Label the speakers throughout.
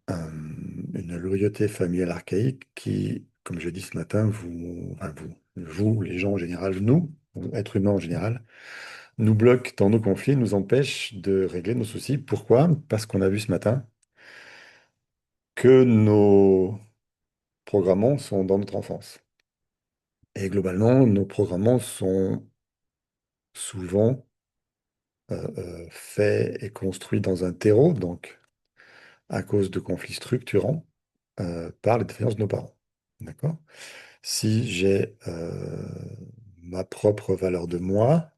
Speaker 1: une loyauté familiale archaïque qui, comme je l'ai dit ce matin, vous, les gens en général, nous, êtres humains en général, nous bloque dans nos conflits, nous empêche de régler nos soucis. Pourquoi? Parce qu'on a vu ce matin que nos programmants sont dans notre enfance. Et globalement, nos programmants sont souvent faits et construits dans un terreau, donc à cause de conflits structurants par les défaillances de nos parents. D'accord? Si j'ai ma propre valeur de moi,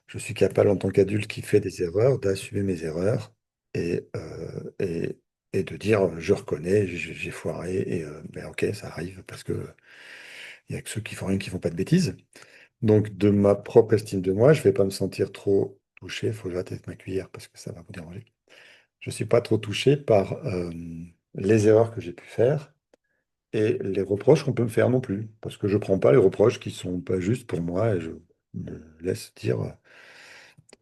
Speaker 1: je suis capable en tant qu'adulte qui fait des erreurs d'assumer mes erreurs et, euh, et, et de dire je reconnais, j'ai foiré et ben ok, ça arrive parce que il y a que ceux qui font rien qui font pas de bêtises. Donc de ma propre estime de moi, je vais pas me sentir trop touché. Il faut que j'arrête avec ma cuillère parce que ça va vous déranger. Je suis pas trop touché par les erreurs que j'ai pu faire et les reproches qu'on peut me faire non plus, parce que je prends pas les reproches qui sont pas justes pour moi et je me laisse dire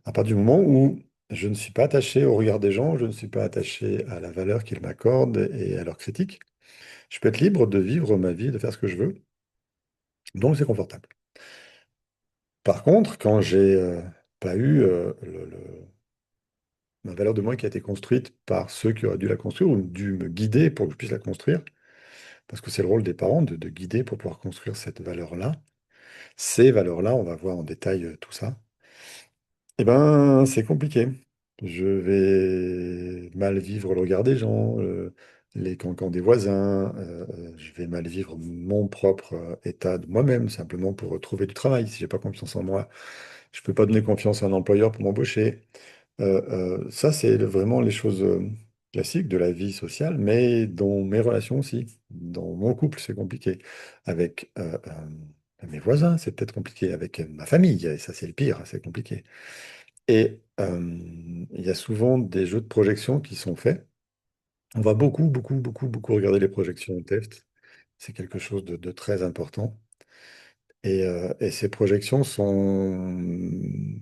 Speaker 1: à partir du moment où je ne suis pas attaché au regard des gens, je ne suis pas attaché à la valeur qu'ils m'accordent et à leurs critiques, je peux être libre de vivre ma vie, de faire ce que je veux, donc c'est confortable. Par contre, quand j'ai pas eu ma valeur de moi qui a été construite par ceux qui auraient dû la construire ou dû me guider pour que je puisse la construire, parce que c'est le rôle des parents de guider pour pouvoir construire cette valeur-là. Ces valeurs-là, on va voir en détail tout ça. Eh ben, c'est compliqué. Je vais mal vivre le regard des gens, les cancans des voisins, je vais mal vivre mon propre état de moi-même, simplement pour trouver du travail. Si j'ai pas confiance en moi, je peux pas donner confiance à un employeur pour m'embaucher. Ça, c'est vraiment les choses classiques de la vie sociale, mais dans mes relations aussi. Dans mon couple, c'est compliqué. Avec mes voisins, c'est peut-être compliqué. Avec ma famille, et ça, c'est le pire, c'est compliqué. Et il y a souvent des jeux de projection qui sont faits. On va beaucoup, beaucoup, beaucoup, beaucoup regarder les projections au test. C'est quelque chose de très important. Et ces projections sont,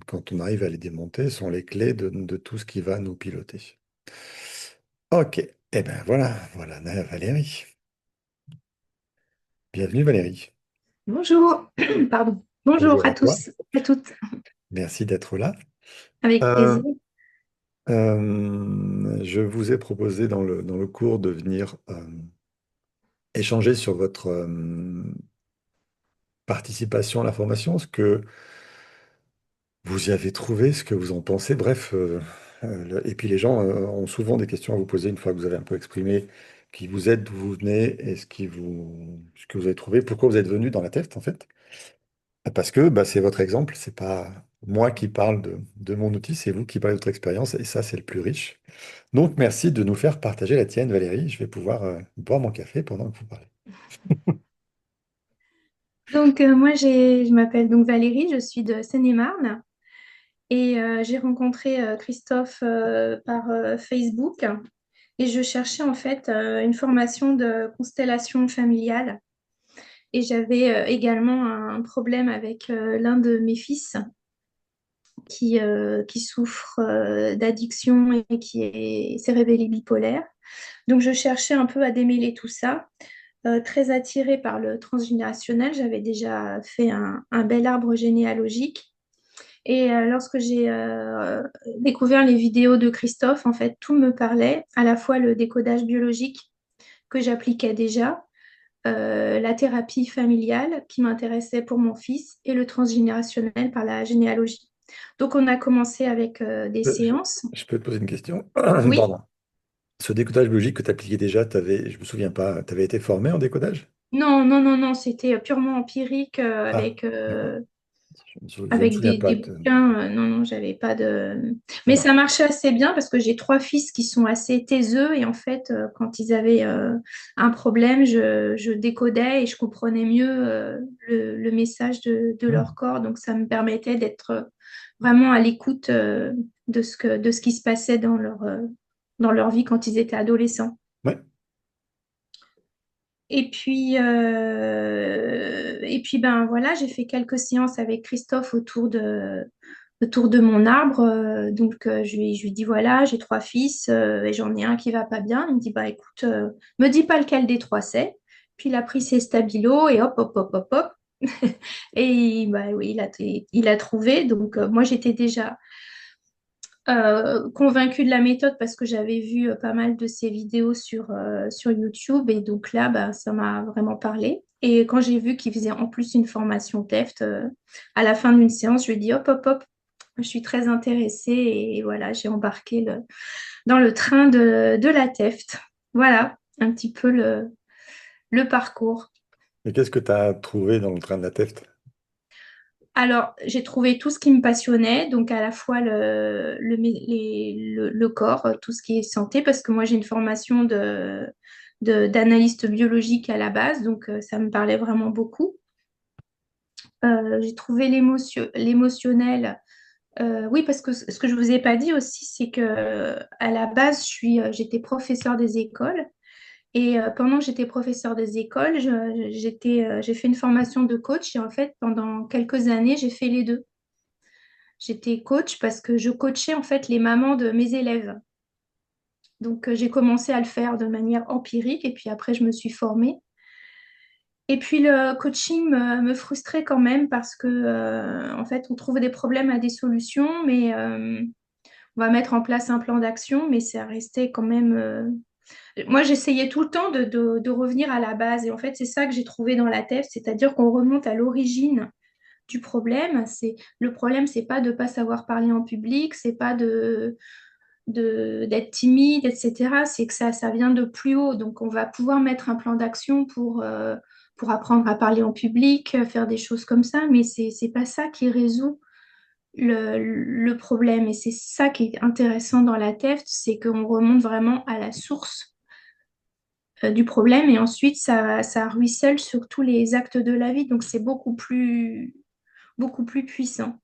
Speaker 1: quand on arrive à les démonter, sont les clés de tout ce qui va nous piloter. Ok, eh ben voilà, voilà Valérie. Bienvenue Valérie.
Speaker 2: Bonjour, pardon. Bonjour
Speaker 1: Bonjour
Speaker 2: à
Speaker 1: à toi.
Speaker 2: tous, à toutes,
Speaker 1: Merci d'être là.
Speaker 2: avec
Speaker 1: Euh,
Speaker 2: plaisir.
Speaker 1: je vous ai proposé dans le cours de venir échanger sur votre participation à la formation, ce que vous y avez trouvé, ce que vous en pensez. Bref, et puis les gens ont souvent des questions à vous poser une fois que vous avez un peu exprimé qui vous aide, d'où vous venez et ce que vous avez trouvé, pourquoi vous êtes venu dans la test en fait. Parce que bah, c'est votre exemple, c'est pas moi qui parle de mon outil, c'est vous qui parlez de votre expérience et ça c'est le plus riche. Donc merci de nous faire partager la tienne Valérie, je vais pouvoir boire mon café pendant que vous parlez.
Speaker 2: Donc moi je m'appelle donc Valérie, je suis de Seine-et-Marne et j'ai rencontré Christophe par Facebook et je cherchais en fait une formation de constellation familiale et j'avais également un problème avec l'un de mes fils qui souffre d'addiction et s'est révélé bipolaire. Donc je cherchais un peu à démêler tout ça. Très attirée par le transgénérationnel. J'avais déjà fait un bel arbre généalogique. Et lorsque j'ai découvert les vidéos de Christophe, en fait, tout me parlait, à la fois le décodage biologique que j'appliquais déjà, la thérapie familiale qui m'intéressait pour mon fils et le transgénérationnel par la généalogie. Donc, on a commencé avec des
Speaker 1: Euh, Je,
Speaker 2: séances.
Speaker 1: je peux te poser une question?
Speaker 2: Oui,
Speaker 1: Pardon. Ce décodage biologique que tu appliquais déjà, je me souviens pas, tu avais été formé en décodage?
Speaker 2: non, non, non, non, c'était purement empirique
Speaker 1: Ah, d'accord. Je me
Speaker 2: avec
Speaker 1: souviens pas.
Speaker 2: des bouquins. Non, non, j'avais pas de.
Speaker 1: Ça
Speaker 2: Mais ça
Speaker 1: marche.
Speaker 2: marchait assez bien parce que j'ai trois fils qui sont assez taiseux et en fait, quand ils avaient un problème, je décodais et je comprenais mieux le message de leur
Speaker 1: Hmm.
Speaker 2: corps. Donc, ça me permettait d'être vraiment à l'écoute de ce qui se passait dans leur vie quand ils étaient adolescents.
Speaker 1: Ouais.
Speaker 2: Et puis ben voilà, j'ai fait quelques séances avec Christophe autour le tour de mon arbre. Donc, je lui dis, voilà, j'ai trois fils et j'en ai un qui va pas bien. Il me dit, bah écoute, me dis pas lequel des trois c'est. Puis il a pris ses stabilos et hop, hop, hop, hop, hop. Et bah, oui, il a trouvé. Donc, moi, j'étais déjà convaincue de la méthode parce que j'avais vu pas mal de ses vidéos sur YouTube. Et donc là, bah, ça m'a vraiment parlé. Et quand j'ai vu qu'il faisait en plus une formation TEFT, à la fin d'une séance, je lui ai dit, hop, hop, hop, je suis très intéressée. Et voilà, j'ai embarqué dans le train de la TEFT. Voilà, un petit peu le parcours.
Speaker 1: Et qu'est-ce que tu as trouvé dans le train de la Teft?
Speaker 2: Alors, j'ai trouvé tout ce qui me passionnait, donc à la fois le corps, tout ce qui est santé, parce que moi j'ai une formation d'analyste biologique à la base, donc ça me parlait vraiment beaucoup. J'ai trouvé l'émotionnel. Oui, parce que ce que je vous ai pas dit aussi, c'est que à la base, j'étais professeure des écoles. Et pendant que j'étais professeure des écoles, j'ai fait une formation de coach et en fait, pendant quelques années, j'ai fait les deux. J'étais coach parce que je coachais en fait les mamans de mes élèves. Donc j'ai commencé à le faire de manière empirique et puis après je me suis formée. Et puis le coaching me frustrait quand même parce que en fait on trouve des problèmes à des solutions, mais on va mettre en place un plan d'action, mais ça restait quand même. Moi j'essayais tout le temps de revenir à la base et en fait c'est ça que j'ai trouvé dans la thèse, c'est-à-dire qu'on remonte à l'origine du problème. Le problème, c'est pas de pas savoir parler en public, c'est pas d'être timide, etc. C'est que ça vient de plus haut. Donc, on va pouvoir mettre un plan d'action pour apprendre à parler en public, faire des choses comme ça, mais c'est pas ça qui résout le problème. Et c'est ça qui est intéressant dans la TEFT, c'est qu'on remonte vraiment à la source du problème et ensuite ça ruisselle sur tous les actes de la vie. Donc, c'est beaucoup plus puissant.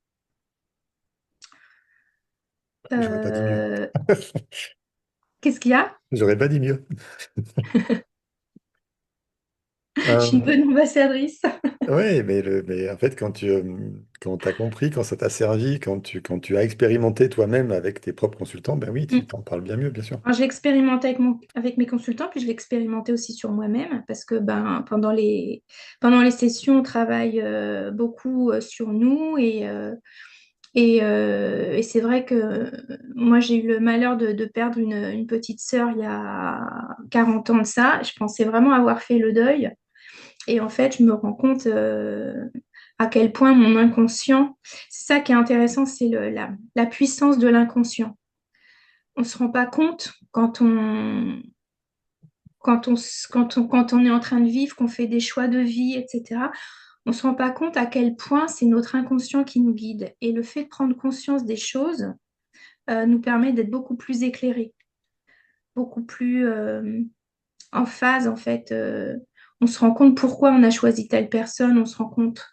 Speaker 1: J'aurais pas dit mieux.
Speaker 2: Euh, Qu'est-ce qu'il y a?
Speaker 1: J'aurais pas dit mieux.
Speaker 2: Je suis une
Speaker 1: Euh,
Speaker 2: bonne ambassadrice.
Speaker 1: ouais, mais en fait, quand t'as compris, quand ça t'a servi, quand tu as expérimenté toi-même avec tes propres consultants, ben oui, tu
Speaker 2: Mm.
Speaker 1: t'en parles bien mieux, bien sûr.
Speaker 2: Alors, je l'ai expérimenté avec mes consultants, puis je l'ai expérimenté aussi sur moi-même, parce que ben, pendant les sessions, on travaille beaucoup sur nous et c'est vrai que moi, j'ai eu le malheur de perdre une petite sœur il y a 40 ans de ça. Je pensais vraiment avoir fait le deuil. Et en fait, je me rends compte à quel point mon inconscient, c'est ça qui est intéressant, c'est la puissance de l'inconscient. On ne se rend pas compte quand on est en train de vivre, qu'on fait des choix de vie, etc. On ne se rend pas compte à quel point c'est notre inconscient qui nous guide. Et le fait de prendre conscience des choses nous permet d'être beaucoup plus éclairés, beaucoup plus en phase, en fait. On se rend compte pourquoi on a choisi telle personne, on se rend compte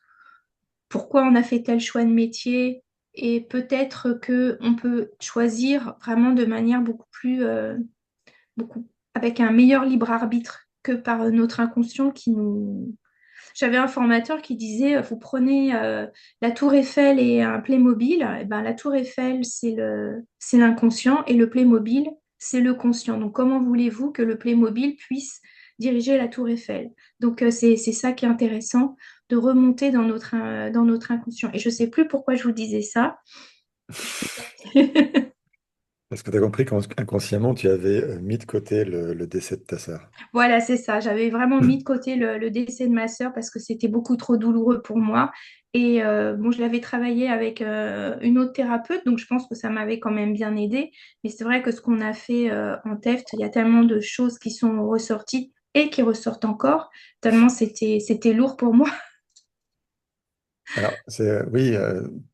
Speaker 2: pourquoi on a fait tel choix de métier et peut-être que on peut choisir vraiment de manière beaucoup avec un meilleur libre arbitre que par notre inconscient qui nous. J'avais un formateur qui disait vous prenez la Tour Eiffel et un Playmobil, et ben, la Tour Eiffel c'est l'inconscient et le Playmobil c'est le conscient. Donc comment voulez-vous que le Playmobil puisse diriger la Tour Eiffel? Donc c'est ça qui est intéressant de remonter dans notre inconscient. Et je sais plus pourquoi je vous disais ça.
Speaker 1: Parce que tu as compris qu'inconsciemment, tu avais mis de côté le décès de ta sœur.
Speaker 2: Voilà, c'est ça. J'avais vraiment mis de côté le décès de ma sœur parce que c'était beaucoup trop douloureux pour moi. Et bon, je l'avais travaillé avec une autre thérapeute, donc je pense que ça m'avait quand même bien aidé. Mais c'est vrai que ce qu'on a fait en TEFT, il y a tellement de choses qui sont ressorties et qui ressortent encore, tellement c'était lourd pour moi.
Speaker 1: Alors, oui,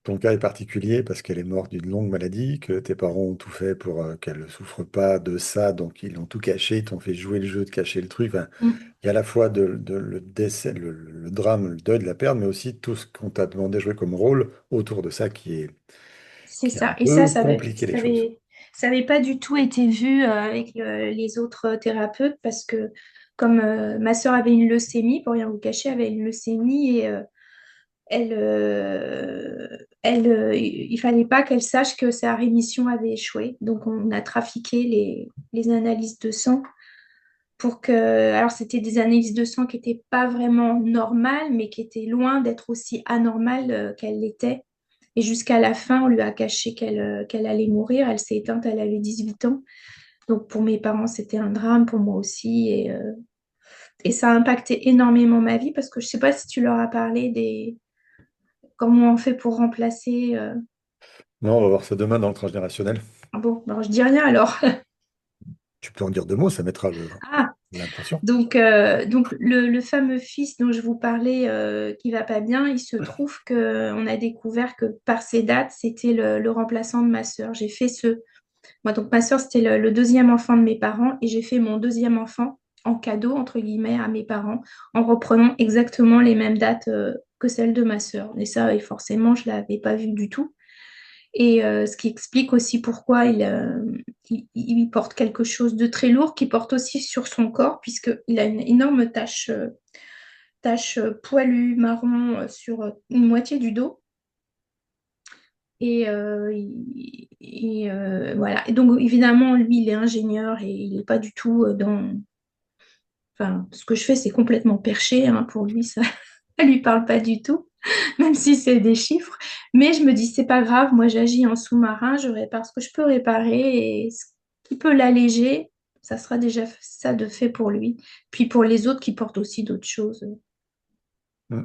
Speaker 1: ton cas est particulier parce qu'elle est morte d'une longue maladie, que tes parents ont tout fait pour qu'elle ne souffre pas de ça, donc ils l'ont tout caché, ils t'ont fait jouer le jeu de cacher le truc. Enfin,
Speaker 2: Mm.
Speaker 1: il y a à la fois le décès, le drame, le deuil de la perte, mais aussi tout ce qu'on t'a demandé de jouer comme rôle autour de ça
Speaker 2: C'est
Speaker 1: qui a un
Speaker 2: ça. Et
Speaker 1: peu compliqué les choses.
Speaker 2: ça avait pas du tout été vu avec les autres thérapeutes parce que comme ma sœur avait une leucémie, pour rien vous cacher, avait une leucémie et elle, il fallait pas qu'elle sache que sa rémission avait échoué. Donc, on a trafiqué les analyses de sang pour que... Alors, c'était des analyses de sang qui n'étaient pas vraiment normales, mais qui étaient loin d'être aussi anormales qu'elle l'était. Et jusqu'à la fin, on lui a caché qu'elle allait mourir. Elle s'est éteinte, elle avait 18 ans. Donc, pour mes parents, c'était un drame, pour moi aussi. Et ça a impacté énormément ma vie parce que je ne sais pas si tu leur as parlé des... Comment on fait pour remplacer...
Speaker 1: Non, on va voir ça demain dans le transgénérationnel.
Speaker 2: Ah bon, ben, je dis rien alors.
Speaker 1: Tu peux en dire deux mots, ça mettra
Speaker 2: Ah,
Speaker 1: l'impression.
Speaker 2: donc le fameux fils dont je vous parlais qui va pas bien, il se trouve que on a découvert que par ces dates, c'était le remplaçant de ma sœur. J'ai fait ce... Moi, donc ma sœur, c'était le deuxième enfant de mes parents et j'ai fait mon deuxième enfant en cadeau, entre guillemets, à mes parents en reprenant exactement les mêmes dates que celles de ma sœur. Et ça, et forcément, je l'avais pas vu du tout. Et ce qui explique aussi pourquoi il porte quelque chose de très lourd, qui porte aussi sur son corps, puisqu'il a une énorme tache poilue marron sur une moitié du dos. Voilà. Et donc, évidemment, lui, il est ingénieur et il n'est pas du tout dans... Enfin, ce que je fais, c'est complètement perché, hein. Pour lui, ça ne lui parle pas du tout, même si c'est des chiffres. Mais je me dis, c'est pas grave, moi j'agis en sous-marin, je répare ce que je peux réparer et ce qui peut l'alléger, ça sera déjà ça de fait pour lui. Puis pour les autres qui portent aussi d'autres choses.
Speaker 1: Mm.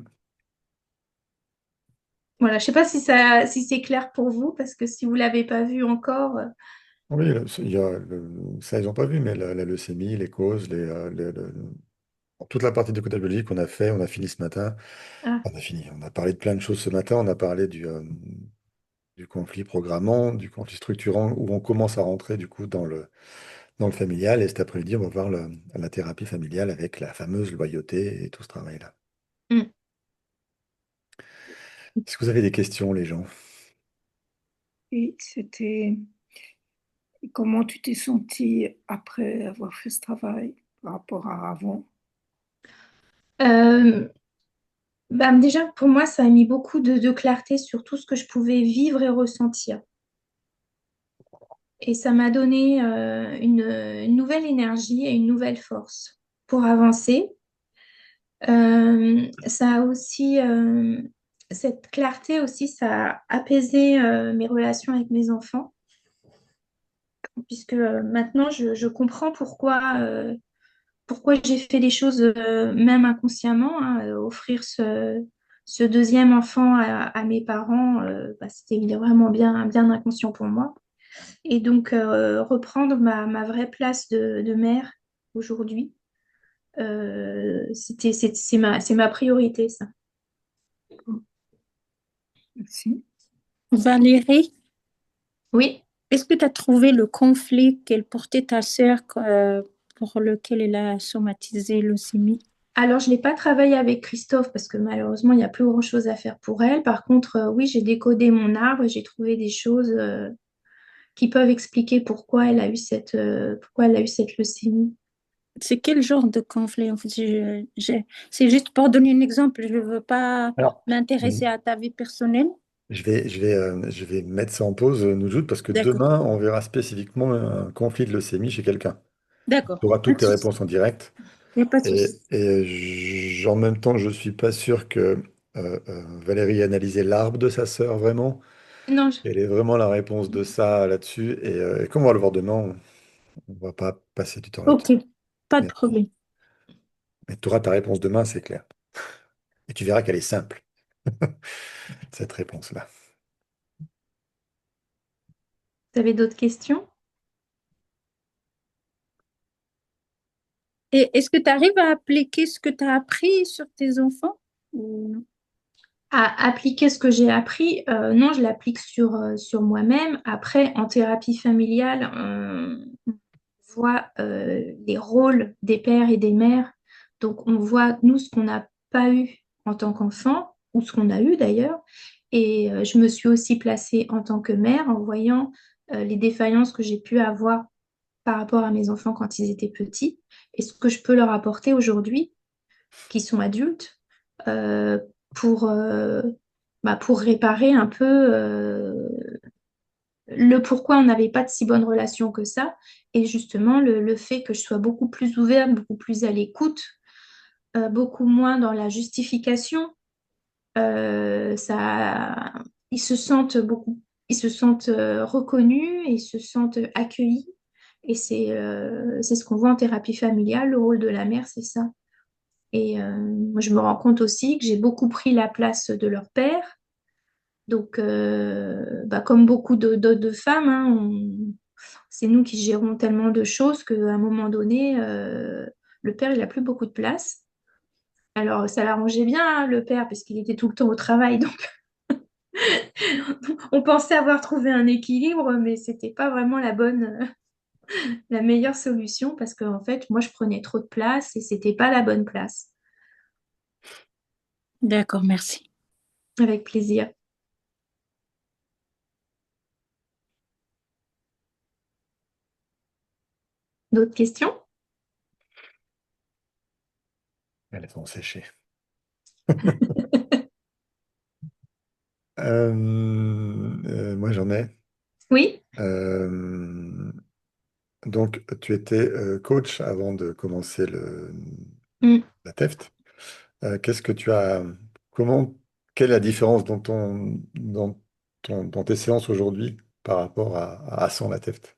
Speaker 2: Voilà, je sais pas si c'est clair pour vous, parce que si vous l'avez pas vu encore,
Speaker 1: Oui, il y a ça, ils n'ont pas vu, mais la leucémie, les causes, toute la partie de codage biologique qu'on a fait, on a fini ce matin.
Speaker 2: ah,
Speaker 1: On a fini. On a parlé de plein de choses ce matin. On a parlé du conflit programmant, du conflit structurant, où on commence à rentrer du coup dans le familial. Et cet après-midi, on va voir la thérapie familiale avec la fameuse loyauté et tout ce travail-là.
Speaker 2: hmm.
Speaker 1: Est-ce que vous avez des questions, les gens?
Speaker 3: Et c'était comment tu t'es sentie après avoir fait ce travail par rapport à avant?
Speaker 2: Euh, bah, déjà pour moi, ça a mis beaucoup de clarté sur tout ce que je pouvais vivre et ressentir. Et ça m'a donné une nouvelle énergie et une nouvelle force pour avancer. Ça a aussi, cette clarté aussi, ça a apaisé mes relations avec mes enfants, puisque maintenant je comprends pourquoi j'ai fait les choses même inconsciemment, hein. Offrir ce deuxième enfant à mes parents, bah, c'était vraiment bien inconscient pour moi. Et donc, reprendre ma vraie place de mère aujourd'hui, c'est ma priorité, ça.
Speaker 3: Merci.
Speaker 4: Valérie,
Speaker 2: Oui.
Speaker 4: est-ce que tu as trouvé le conflit qu'elle portait ta sœur pour lequel elle a somatisé leucémie?
Speaker 2: Alors, je n'ai pas travaillé avec Christophe parce que malheureusement, il n'y a plus grand-chose à faire pour elle. Par contre, oui, j'ai décodé mon arbre et j'ai trouvé des choses qui peuvent expliquer pourquoi elle a eu cette leucémie.
Speaker 4: C'est quel genre de conflit? En fait, c'est juste pour donner un exemple. Je ne veux pas
Speaker 1: Alors,
Speaker 4: m'intéresser à ta vie personnelle.
Speaker 1: je vais mettre ça en pause, nous toutes, parce que
Speaker 4: D'accord,
Speaker 1: demain, on verra spécifiquement un conflit de leucémie chez quelqu'un.
Speaker 4: d'accord.
Speaker 1: Tu auras
Speaker 4: Pas
Speaker 1: toutes
Speaker 4: de
Speaker 1: tes
Speaker 4: souci.
Speaker 1: réponses en direct.
Speaker 4: Il n'y a pas de
Speaker 1: Et,
Speaker 4: souci.
Speaker 1: en même temps, je suis pas sûr que Valérie ait analysé l'arbre de sa sœur vraiment.
Speaker 2: Non,
Speaker 1: Elle est vraiment la réponse de ça là-dessus. Et comme on va le voir demain, on va pas passer du temps
Speaker 4: Ok,
Speaker 1: là-dessus.
Speaker 4: pas de
Speaker 1: Mais,
Speaker 4: problème.
Speaker 1: mais tu auras ta réponse demain, c'est clair. Et tu verras qu'elle est simple, cette réponse-là.
Speaker 2: vous avez d'autres questions?
Speaker 4: Et est-ce que tu arrives à appliquer ce que tu as appris sur tes enfants? Ou non?
Speaker 2: À appliquer ce que j'ai appris, non, je l'applique sur moi-même. Après, en thérapie familiale, on voit les rôles des pères et des mères. Donc, on voit, nous, ce qu'on n'a pas eu en tant qu'enfant, ou ce qu'on a eu d'ailleurs. Et je me suis aussi placée en tant que mère en voyant les défaillances que j'ai pu avoir par rapport à mes enfants quand ils étaient petits et ce que je peux leur apporter aujourd'hui, qui sont adultes, euh, pour, bah, pour réparer un peu le pourquoi on n'avait pas de si bonne relation que ça. Et justement, le fait que je sois beaucoup plus ouverte, beaucoup plus à l'écoute, beaucoup moins dans la justification, ça, ils se sentent beaucoup, ils se sentent reconnus, et ils se sentent accueillis. Et c'est ce qu'on voit en thérapie familiale, le rôle de la mère, c'est ça. Et moi, je me rends compte aussi que j'ai beaucoup pris la place de leur père. Donc, bah, comme beaucoup de femmes, hein, c'est nous qui gérons tellement de choses qu'à un moment donné, le père, il n'a plus beaucoup de place. Alors, ça l'arrangeait bien, hein, le père, parce qu'il était tout le temps au travail. Donc, on pensait avoir trouvé un équilibre, mais c'était pas vraiment la meilleure solution, parce qu'en fait, moi, je prenais trop de place et c'était pas la bonne place.
Speaker 4: D'accord, merci.
Speaker 2: Avec plaisir. D'autres questions?
Speaker 1: Elles sont séchées. Moi, j'en ai.
Speaker 2: Oui?
Speaker 1: Euh, donc, tu étais coach avant de commencer
Speaker 2: Mm.
Speaker 1: la TEFT. Qu'est-ce que tu as, comment, quelle est la différence dans tes séances aujourd'hui par rapport à sans la TEFT?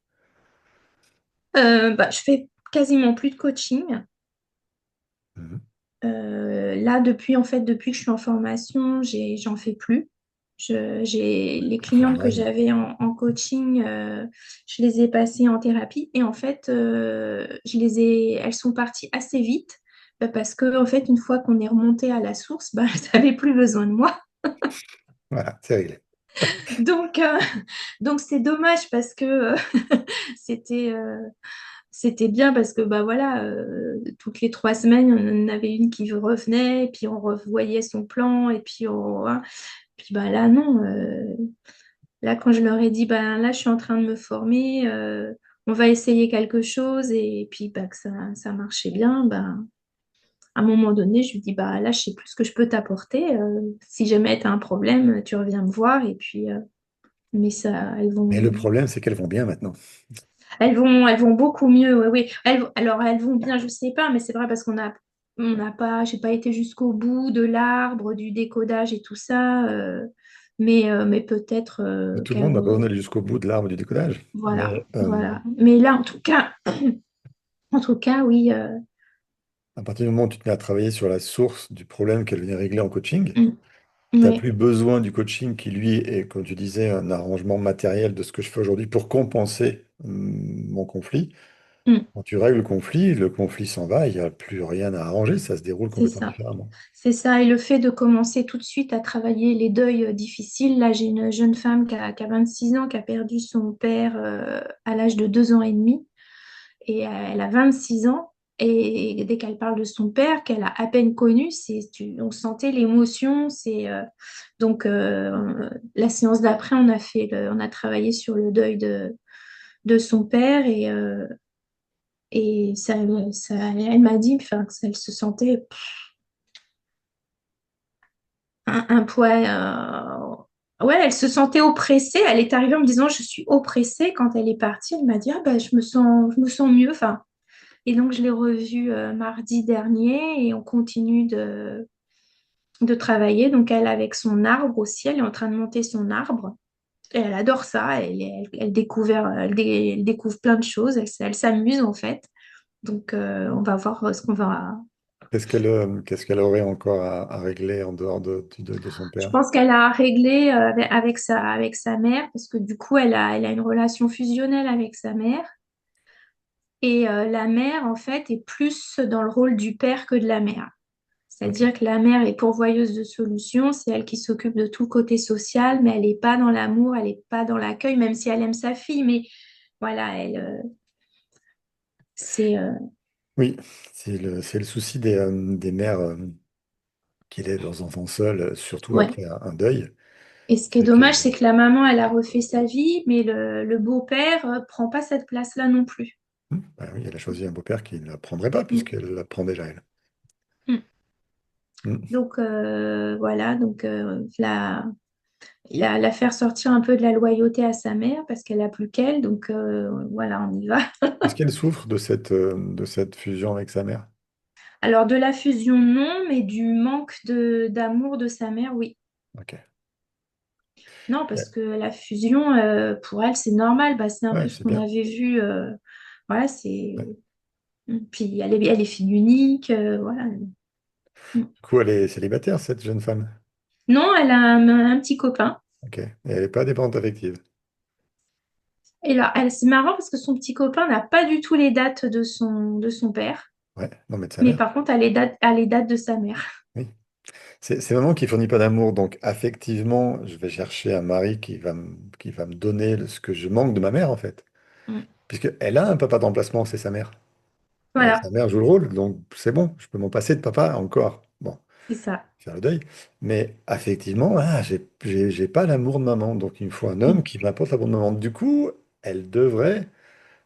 Speaker 2: Bah, je fais quasiment plus de coaching.
Speaker 1: Mhm.
Speaker 2: Là, depuis que je suis en formation, j'en fais plus. Les
Speaker 1: Il faut
Speaker 2: clientes
Speaker 1: en
Speaker 2: que
Speaker 1: arrêter.
Speaker 2: j'avais en coaching, je les ai passées en thérapie, et en fait, elles sont parties assez vite, parce que en fait, une fois qu'on est remonté à la source, bah, elles n'avaient plus besoin de moi.
Speaker 1: Voilà, c'est réglé.
Speaker 2: Donc, donc c'est dommage, parce que c'était c'était bien, parce que bah voilà, toutes les 3 semaines, on en avait une qui revenait, et puis on revoyait son plan, et puis hein. Puis bah là non, là quand je leur ai dit bah là je suis en train de me former, on va essayer quelque chose, et puis bah que ça marchait bien, bah à un moment donné je lui dis bah là je sais plus ce que je peux t'apporter, si jamais tu as un problème tu reviens me voir, et puis mais ça
Speaker 1: Mais le problème, c'est qu'elles vont bien maintenant.
Speaker 2: elles vont beaucoup mieux, oui, oui. Alors, elles vont bien, je sais pas, mais c'est vrai, parce on n'a pas, j'ai pas été jusqu'au bout de l'arbre, du décodage et tout ça, mais peut-être
Speaker 1: Mais tout le
Speaker 2: qu'elles
Speaker 1: monde n'a pas besoin
Speaker 2: vont,
Speaker 1: d'aller jusqu'au bout de l'arbre du décodage.
Speaker 2: voilà,
Speaker 1: Mais
Speaker 2: voilà. Mais là, en tout cas, oui,
Speaker 1: à partir du moment où tu te mets à travailler sur la source du problème qu'elle vient régler en coaching,
Speaker 2: mm,
Speaker 1: tu n'as
Speaker 2: oui,
Speaker 1: plus besoin du coaching qui, lui, est, comme tu disais, un arrangement matériel de ce que je fais aujourd'hui pour compenser mon conflit.
Speaker 2: mm,
Speaker 1: Quand tu règles le conflit s'en va, il n'y a plus rien à arranger, ça se déroule
Speaker 2: c'est
Speaker 1: complètement
Speaker 2: ça.
Speaker 1: différemment.
Speaker 2: C'est ça, et le fait de commencer tout de suite à travailler les deuils difficiles. Là, j'ai une jeune femme qui a 26 ans, qui a perdu son père à l'âge de 2 ans et demi. Et elle a 26 ans. Et dès qu'elle parle de son père, qu'elle a à peine connu, on sentait l'émotion. Donc, la séance d'après, on a travaillé sur le deuil de son père. Et elle m'a dit, enfin, qu'elle se sentait un poids. Ouais, elle se sentait oppressée. Elle est arrivée en me disant, je suis oppressée. Quand elle est partie, elle m'a dit, ah, bah, je me sens mieux. Enfin, et donc, je l'ai revue mardi dernier, et on continue de travailler. Donc, elle, avec son arbre aussi, elle est en train de monter son arbre. Et elle adore ça. Elle découvre plein de choses. Elle s'amuse, en fait. Donc, on va voir ce qu'on va.
Speaker 1: Qu'est-ce qu'elle aurait encore à régler en dehors du deuil de son
Speaker 2: Je
Speaker 1: père?
Speaker 2: pense qu'elle a réglé avec sa mère, parce que du coup, elle a une relation fusionnelle avec sa mère. Et la mère, en fait, est plus dans le rôle du père que de la mère.
Speaker 1: Ok.
Speaker 2: C'est-à-dire que la mère est pourvoyeuse de solutions, c'est elle qui s'occupe de tout le côté social, mais elle n'est pas dans l'amour, elle n'est pas dans l'accueil, même si elle aime sa fille. Mais voilà, c'est
Speaker 1: Oui, c'est le souci des mères qui laissent leurs enfants seuls, surtout
Speaker 2: ouais.
Speaker 1: après un deuil.
Speaker 2: Et ce qui est
Speaker 1: C'est que,
Speaker 2: dommage, c'est que la maman, elle a refait sa vie, mais le beau-père prend pas cette place-là non plus.
Speaker 1: bah oui, elle a choisi un beau-père qui ne la prendrait pas,
Speaker 2: Mm,
Speaker 1: puisqu'elle la prend déjà elle.
Speaker 2: mm.
Speaker 1: Mm.
Speaker 2: Donc voilà, donc là. la faire sortir un peu de la loyauté à sa mère parce qu'elle a plus qu'elle. Donc voilà, on y va.
Speaker 1: Est-ce qu'elle souffre de cette fusion avec sa mère?
Speaker 2: Alors de la fusion, non, mais du manque d'amour de sa mère, oui.
Speaker 1: Ok.
Speaker 2: Non,
Speaker 1: Ouais,
Speaker 2: parce que la fusion, pour elle, c'est normal. Bah, c'est un peu
Speaker 1: ouais,
Speaker 2: ce
Speaker 1: c'est
Speaker 2: qu'on
Speaker 1: bien.
Speaker 2: avait vu. Voilà, c'est.
Speaker 1: Ouais.
Speaker 2: Puis elle est fille unique. Voilà. Mm.
Speaker 1: Du coup, elle est célibataire, cette jeune femme.
Speaker 2: Non, elle a un petit copain.
Speaker 1: Ok. Et elle n'est pas dépendante affective.
Speaker 2: Et là, c'est marrant parce que son petit copain n'a pas du tout les dates de son père.
Speaker 1: Ouais, non, mais de sa
Speaker 2: Mais
Speaker 1: mère.
Speaker 2: par contre, a les dates de sa mère.
Speaker 1: Oui. C'est maman qui fournit pas d'amour, donc affectivement, je vais chercher un mari qui va me donner ce que je manque de ma mère, en fait.
Speaker 2: Mm.
Speaker 1: Puisqu'elle a un papa de remplacement, c'est sa mère. Et sa
Speaker 2: Voilà,
Speaker 1: mère joue le rôle, donc c'est bon, je peux m'en passer de papa encore. Bon,
Speaker 2: c'est ça.
Speaker 1: faire le deuil. Mais affectivement, j'ai pas l'amour de maman, donc il me faut un homme
Speaker 2: Mm.
Speaker 1: qui m'apporte l'amour de maman. Du coup, elle devrait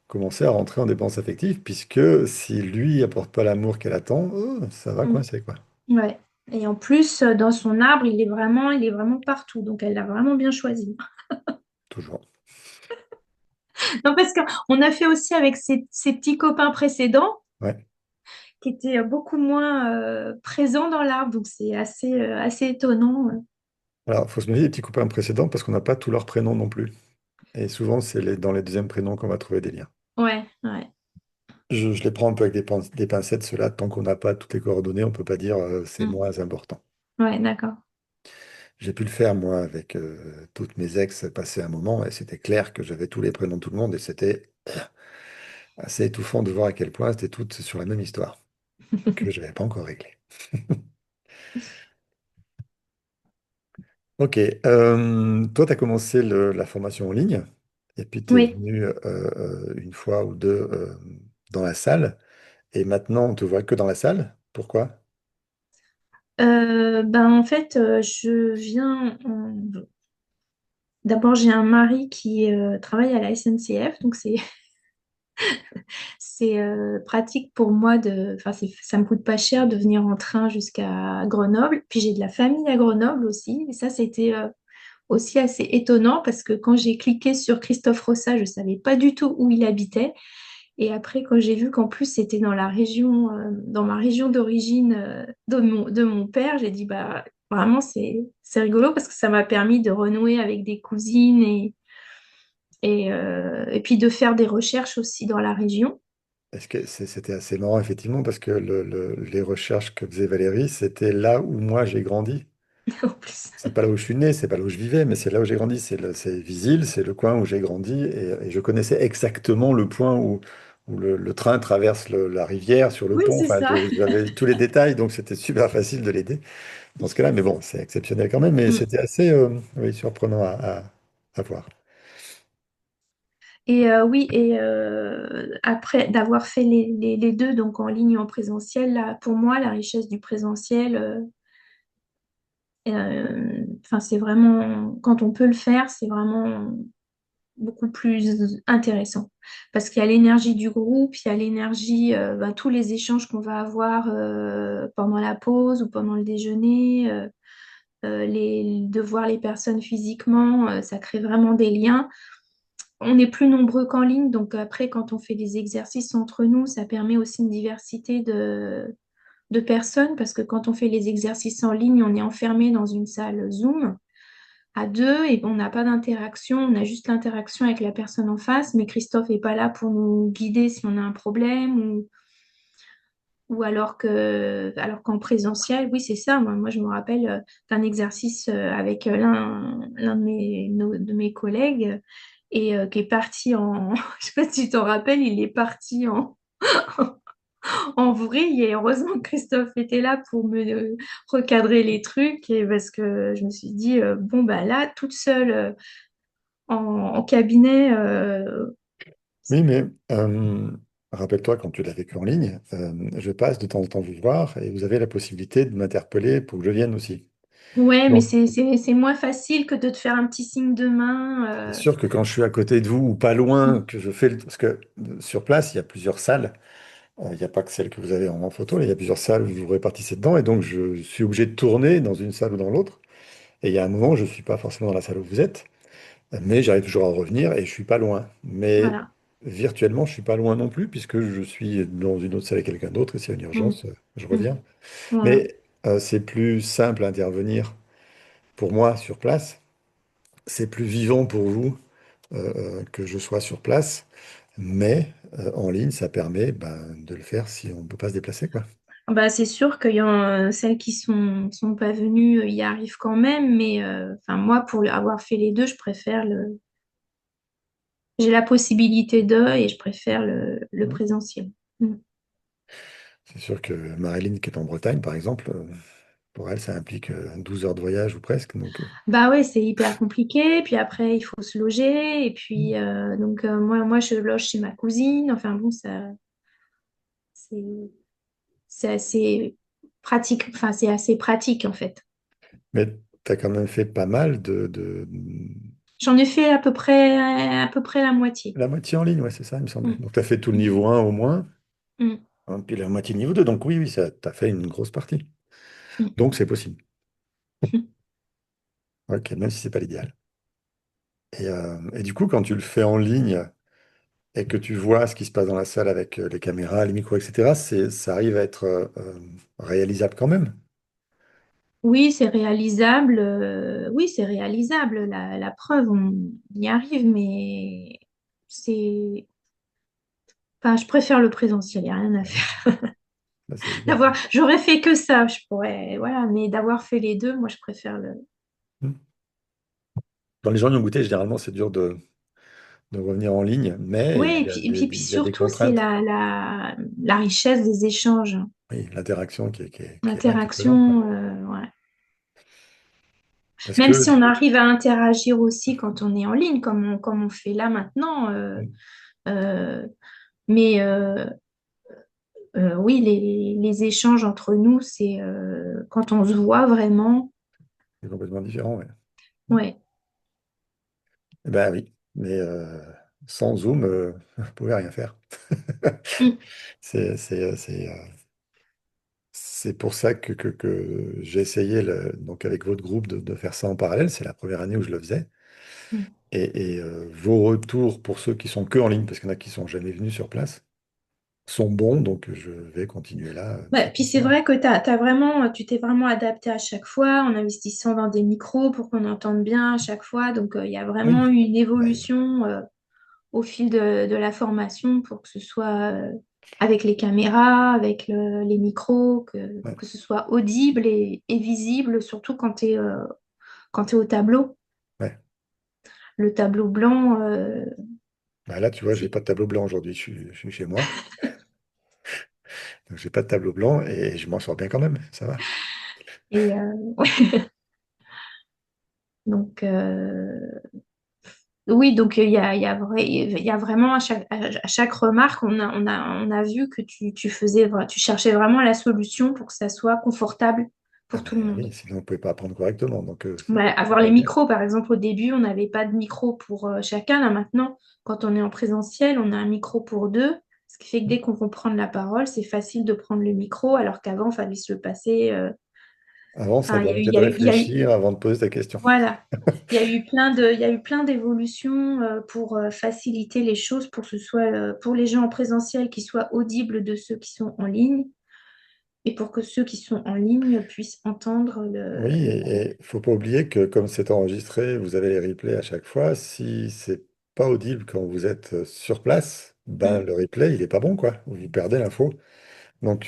Speaker 1: commencer à rentrer en dépense affective, puisque si lui apporte pas l'amour qu'elle attend, ça va
Speaker 2: Mm.
Speaker 1: coincer, quoi.
Speaker 2: Ouais. Et en plus, dans son arbre, il est vraiment partout. Donc, elle l'a vraiment bien choisi.
Speaker 1: Toujours.
Speaker 2: Non, parce qu'on a fait aussi avec ses petits copains précédents
Speaker 1: Ouais.
Speaker 2: qui étaient beaucoup moins présents dans l'arbre. Donc, c'est assez étonnant.
Speaker 1: Alors, il faut se méfier des petits copains précédents parce qu'on n'a pas tous leurs prénoms non plus. Et souvent, c'est dans les deuxièmes prénoms qu'on va trouver des liens.
Speaker 2: Ouais, ouais.
Speaker 1: Je les prends un peu avec des pincettes, ceux-là, tant qu'on n'a pas toutes les coordonnées, on ne peut pas dire c'est
Speaker 2: Mm.
Speaker 1: moins important.
Speaker 2: Ouais, d'accord.
Speaker 1: J'ai pu le faire, moi, avec toutes mes ex passé un moment, et c'était clair que j'avais tous les prénoms de tout le monde, et c'était assez étouffant de voir à quel point c'était toutes sur la même histoire, que je n'avais pas encore réglée. Ok, toi, tu as commencé la formation en ligne, et puis tu es
Speaker 2: Oui.
Speaker 1: venu une fois ou deux dans la salle, et maintenant, on te voit que dans la salle. Pourquoi?
Speaker 2: Ben, en fait, je viens. D'abord, j'ai un mari qui travaille à la SNCF, donc c'est pratique pour moi enfin, ça me coûte pas cher de venir en train jusqu'à Grenoble. Puis j'ai de la famille à Grenoble aussi, et ça, c'était aussi assez étonnant parce que quand j'ai cliqué sur Christophe Rossa, je savais pas du tout où il habitait. Et après, quand j'ai vu qu'en plus c'était dans ma région d'origine de mon père, j'ai dit bah vraiment c'est rigolo parce que ça m'a permis de renouer avec des cousines et puis de faire des recherches aussi dans la région.
Speaker 1: Est-ce que c'était assez marrant, effectivement, parce que les recherches que faisait Valérie, c'était là où moi j'ai grandi.
Speaker 2: En plus.
Speaker 1: C'est pas là où je suis né, c'est pas là où je vivais, mais c'est là où j'ai grandi. C'est Visil, c'est le coin où j'ai grandi, et je connaissais exactement le point où le train traverse la rivière sur le
Speaker 2: Oui,
Speaker 1: pont.
Speaker 2: c'est
Speaker 1: Enfin,
Speaker 2: ça.
Speaker 1: j'avais tous les détails, donc c'était super facile de l'aider dans ce cas-là. Mais bon, c'est exceptionnel quand même, mais
Speaker 2: Mm.
Speaker 1: c'était assez oui, surprenant à voir.
Speaker 2: Et oui, et après d'avoir fait les deux, donc en ligne et en présentiel, là, pour moi, la richesse du présentiel, enfin, c'est vraiment, quand on peut le faire, c'est vraiment beaucoup plus intéressant. Parce qu'il y a l'énergie du groupe, il y a l'énergie, ben, tous les échanges qu'on va avoir pendant la pause ou pendant le déjeuner, de voir les personnes physiquement, ça crée vraiment des liens. On est plus nombreux qu'en ligne, donc après, quand on fait des exercices entre nous, ça permet aussi une diversité de personnes, parce que quand on fait les exercices en ligne, on est enfermé dans une salle Zoom à deux et on n'a pas d'interaction, on a juste l'interaction avec la personne en face, mais Christophe n'est pas là pour nous guider si on a un problème ou alors qu'en présentiel, oui, c'est ça. Moi, je me rappelle d'un exercice avec l'un de mes collègues et qui est parti en, je sais pas si tu t'en rappelles, il est parti en vrille et heureusement que Christophe était là pour me recadrer les trucs et parce que je me suis dit, bon, bah là, toute seule en cabinet,
Speaker 1: Oui, mais rappelle-toi, quand tu l'as vécu en ligne, je passe de temps en temps vous voir et vous avez la possibilité de m'interpeller pour que je vienne aussi.
Speaker 2: ouais, mais
Speaker 1: Donc,
Speaker 2: c'est moins facile que de te faire un petit signe de
Speaker 1: c'est
Speaker 2: main.
Speaker 1: sûr que quand je suis à côté de vous ou pas loin, que je fais parce que sur place, il y a plusieurs salles. Il n'y a pas que celle que vous avez en photo, là, il y a plusieurs salles où vous vous répartissez dedans et donc je suis obligé de tourner dans une salle ou dans l'autre. Et il y a un moment, je ne suis pas forcément dans la salle où vous êtes, mais j'arrive toujours à revenir et je suis pas loin. Mais
Speaker 2: Voilà.
Speaker 1: virtuellement, je suis pas loin non plus, puisque je suis dans une autre salle avec quelqu'un d'autre, et s'il y a une
Speaker 2: Mm,
Speaker 1: urgence, je
Speaker 2: mm,
Speaker 1: reviens.
Speaker 2: voilà.
Speaker 1: Mais c'est plus simple à intervenir pour moi sur place. C'est plus vivant pour vous que je sois sur place. Mais en ligne, ça permet ben, de le faire si on ne peut pas se déplacer, quoi.
Speaker 2: Bah, c'est sûr que celles qui sont pas venues y arrivent quand même, mais enfin, moi, pour avoir fait les deux, je préfère j'ai la possibilité de et je préfère le
Speaker 1: Mm.
Speaker 2: présentiel. Mm.
Speaker 1: C'est sûr que Marilyn, qui est en Bretagne, par exemple, pour elle, ça implique 12 heures de voyage ou presque. Donc,
Speaker 2: Bah ouais, c'est hyper compliqué. Puis après, il faut se loger. Et puis, donc, moi, je loge chez ma cousine. Enfin bon, c'est, c'est assez pratique. Enfin, c'est assez pratique, en fait.
Speaker 1: mais tu as quand même fait pas mal
Speaker 2: J'en ai fait à peu près la moitié.
Speaker 1: La moitié en ligne, ouais, c'est ça, il me semblait.
Speaker 2: Mm.
Speaker 1: Donc, tu as fait tout le niveau 1 au moins,
Speaker 2: Mm.
Speaker 1: hein, puis la moitié niveau 2. Donc, oui, oui, ça, tu as fait une grosse partie.
Speaker 2: Mm.
Speaker 1: Donc, c'est possible. Ok, même si c'est pas l'idéal. Et du coup, quand tu le fais en ligne et que tu vois ce qui se passe dans la salle avec les caméras, les micros, etc., ça arrive à être réalisable quand même.
Speaker 2: Oui, c'est réalisable. Oui, c'est réalisable. La preuve, on y arrive, mais c'est. Enfin, je préfère le présentiel. Il n'y a rien à
Speaker 1: Ouais,
Speaker 2: faire.
Speaker 1: là, c'est évident.
Speaker 2: J'aurais fait que ça, je pourrais. Voilà, mais d'avoir fait les deux, moi, je préfère le.
Speaker 1: Hmm. Quand les gens y ont goûté, généralement, c'est dur de revenir en ligne, mais
Speaker 2: Oui,
Speaker 1: il y a
Speaker 2: et puis
Speaker 1: il y a des
Speaker 2: surtout, c'est
Speaker 1: contraintes.
Speaker 2: la richesse des échanges,
Speaker 1: Oui, l'interaction qui est là, qui est présente, quoi.
Speaker 2: l'interaction. Ouais.
Speaker 1: Est-ce
Speaker 2: Même
Speaker 1: que...
Speaker 2: si on arrive à interagir aussi quand on est en ligne, comme on fait là maintenant. Euh, mais oui, les échanges entre nous, c'est quand on se voit vraiment.
Speaker 1: C'est complètement différent, ouais.
Speaker 2: Ouais.
Speaker 1: Eh ben oui, mais sans Zoom, vous ne pouvez rien faire.
Speaker 2: Mm,
Speaker 1: C'est pour ça que j'ai essayé, donc avec votre groupe, de faire ça en parallèle. C'est la première année où je le faisais.
Speaker 2: mm.
Speaker 1: Et vos retours pour ceux qui sont que en ligne, parce qu'il y en a qui sont jamais venus sur place, sont bons. Donc je vais continuer là de
Speaker 2: Ouais,
Speaker 1: cette
Speaker 2: puis c'est
Speaker 1: façon-là.
Speaker 2: vrai que tu t'es vraiment adapté à chaque fois en investissant dans des micros pour qu'on entende bien à chaque fois. Donc, il y a vraiment
Speaker 1: Oui,
Speaker 2: eu une
Speaker 1: ben,
Speaker 2: évolution au fil de la formation pour que ce soit avec les caméras, avec les micros,
Speaker 1: ouais,
Speaker 2: que ce soit audible et visible, surtout quand tu es au tableau.
Speaker 1: ouais.
Speaker 2: Le tableau blanc,
Speaker 1: Ben là, tu vois, j'ai
Speaker 2: c'est-
Speaker 1: pas de tableau blanc aujourd'hui. Je suis chez moi, donc j'ai pas de tableau blanc et je m'en sors bien quand même. Ça va.
Speaker 2: et ouais. Donc, oui, donc il y a vraiment à chaque remarque, on a vu que tu cherchais vraiment la solution pour que ça soit confortable
Speaker 1: Ah
Speaker 2: pour
Speaker 1: ben
Speaker 2: tout le monde.
Speaker 1: oui, sinon on ne pouvait pas apprendre correctement. Donc
Speaker 2: Ouais,
Speaker 1: c'est
Speaker 2: avoir les
Speaker 1: pas bien.
Speaker 2: micros, par exemple, au début, on n'avait pas de micro pour chacun. Là, maintenant, quand on est en présentiel, on a un micro pour deux, ce qui fait que dès qu'on veut prendre la parole, c'est facile de prendre le micro, alors qu'avant, il fallait se le passer.
Speaker 1: Avant, ça
Speaker 2: Enfin,
Speaker 1: demandait de réfléchir avant de poser ta question.
Speaker 2: voilà. Il y a eu plein d'évolutions pour faciliter les choses, pour que ce soit pour les gens en présentiel qui soient audibles de ceux qui sont en ligne et pour que ceux qui sont en ligne puissent entendre
Speaker 1: Oui,
Speaker 2: le groupe.
Speaker 1: et il faut pas oublier que comme c'est enregistré, vous avez les replays à chaque fois. Si c'est pas audible quand vous êtes sur place, ben
Speaker 2: Mm.
Speaker 1: le replay, il est pas bon, quoi. Vous perdez l'info. Donc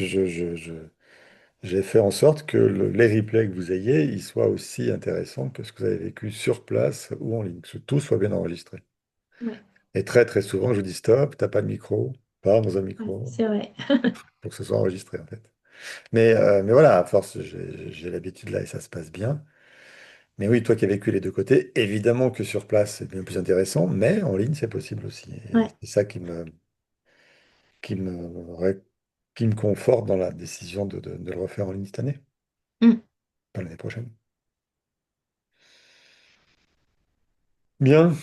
Speaker 1: j'ai fait en sorte que les replays que vous ayez, ils soient aussi intéressants que ce que vous avez vécu sur place ou en ligne, que tout soit bien enregistré.
Speaker 2: Ouais,
Speaker 1: Et très très souvent, je vous dis stop, t'as pas de micro, parle dans un
Speaker 2: ouais,
Speaker 1: micro,
Speaker 2: c'est vrai.
Speaker 1: pour que ce soit enregistré en fait. Mais voilà, à force, j'ai l'habitude là et ça se passe bien. Mais oui, toi qui as vécu les deux côtés, évidemment que sur place, c'est bien plus intéressant, mais en ligne, c'est possible aussi. Et
Speaker 2: Ouais.
Speaker 1: c'est ça qui me, ré- qui me conforte dans la décision de le refaire en ligne cette année,
Speaker 2: Mm.
Speaker 1: pas l'année prochaine. Bien.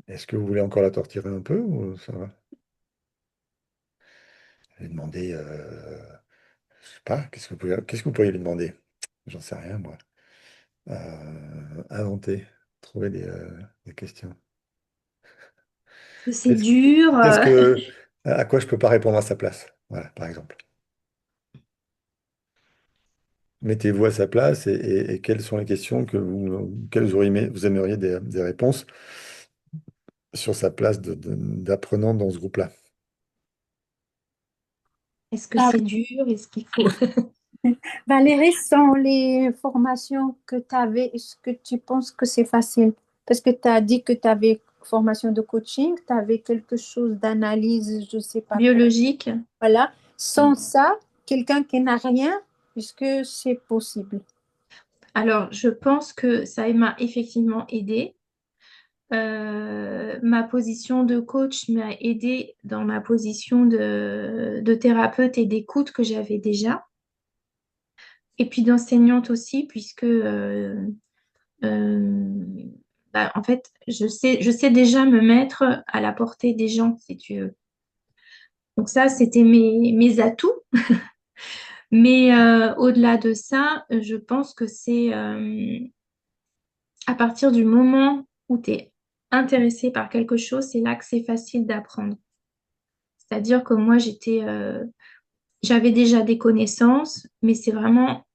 Speaker 1: Est-ce que vous voulez encore la torturer un peu ou ça va? Je vais demander, je sais pas, qu'est-ce que vous pourriez lui demander? J'en sais rien, moi. inventer, trouver des questions.
Speaker 2: Que c'est
Speaker 1: Qu'est-ce,
Speaker 2: dur.
Speaker 1: qu'est-ce que, à quoi je peux pas répondre à sa place? Voilà, par exemple. Mettez-vous à sa place et quelles sont les questions auxquelles vous aimeriez des réponses sur sa place d'apprenant dans ce groupe-là.
Speaker 2: Est-ce que
Speaker 4: Ah,
Speaker 2: c'est dur? Est-ce qu'il faut...
Speaker 4: Valérie, sont les formations que tu avais, est-ce que tu penses que c'est facile? Parce que tu as dit que tu avais formation de coaching, tu avais quelque chose d'analyse, je ne sais pas quoi.
Speaker 2: Biologique?
Speaker 4: Voilà. Sans ça, quelqu'un qui n'a rien, est-ce que c'est possible?
Speaker 2: Alors, je pense que ça m'a effectivement aidé. Ma position de coach m'a aidé dans ma position de thérapeute et d'écoute que j'avais déjà. Et puis d'enseignante aussi, puisque euh, en fait, je sais déjà me mettre à la portée des gens, si tu veux. Donc ça, c'était mes atouts. Mais au-delà de ça, je pense que c'est à partir du moment où tu es intéressé par quelque chose, c'est là que c'est facile d'apprendre. C'est-à-dire que moi, j'avais déjà des connaissances, mais c'est vraiment,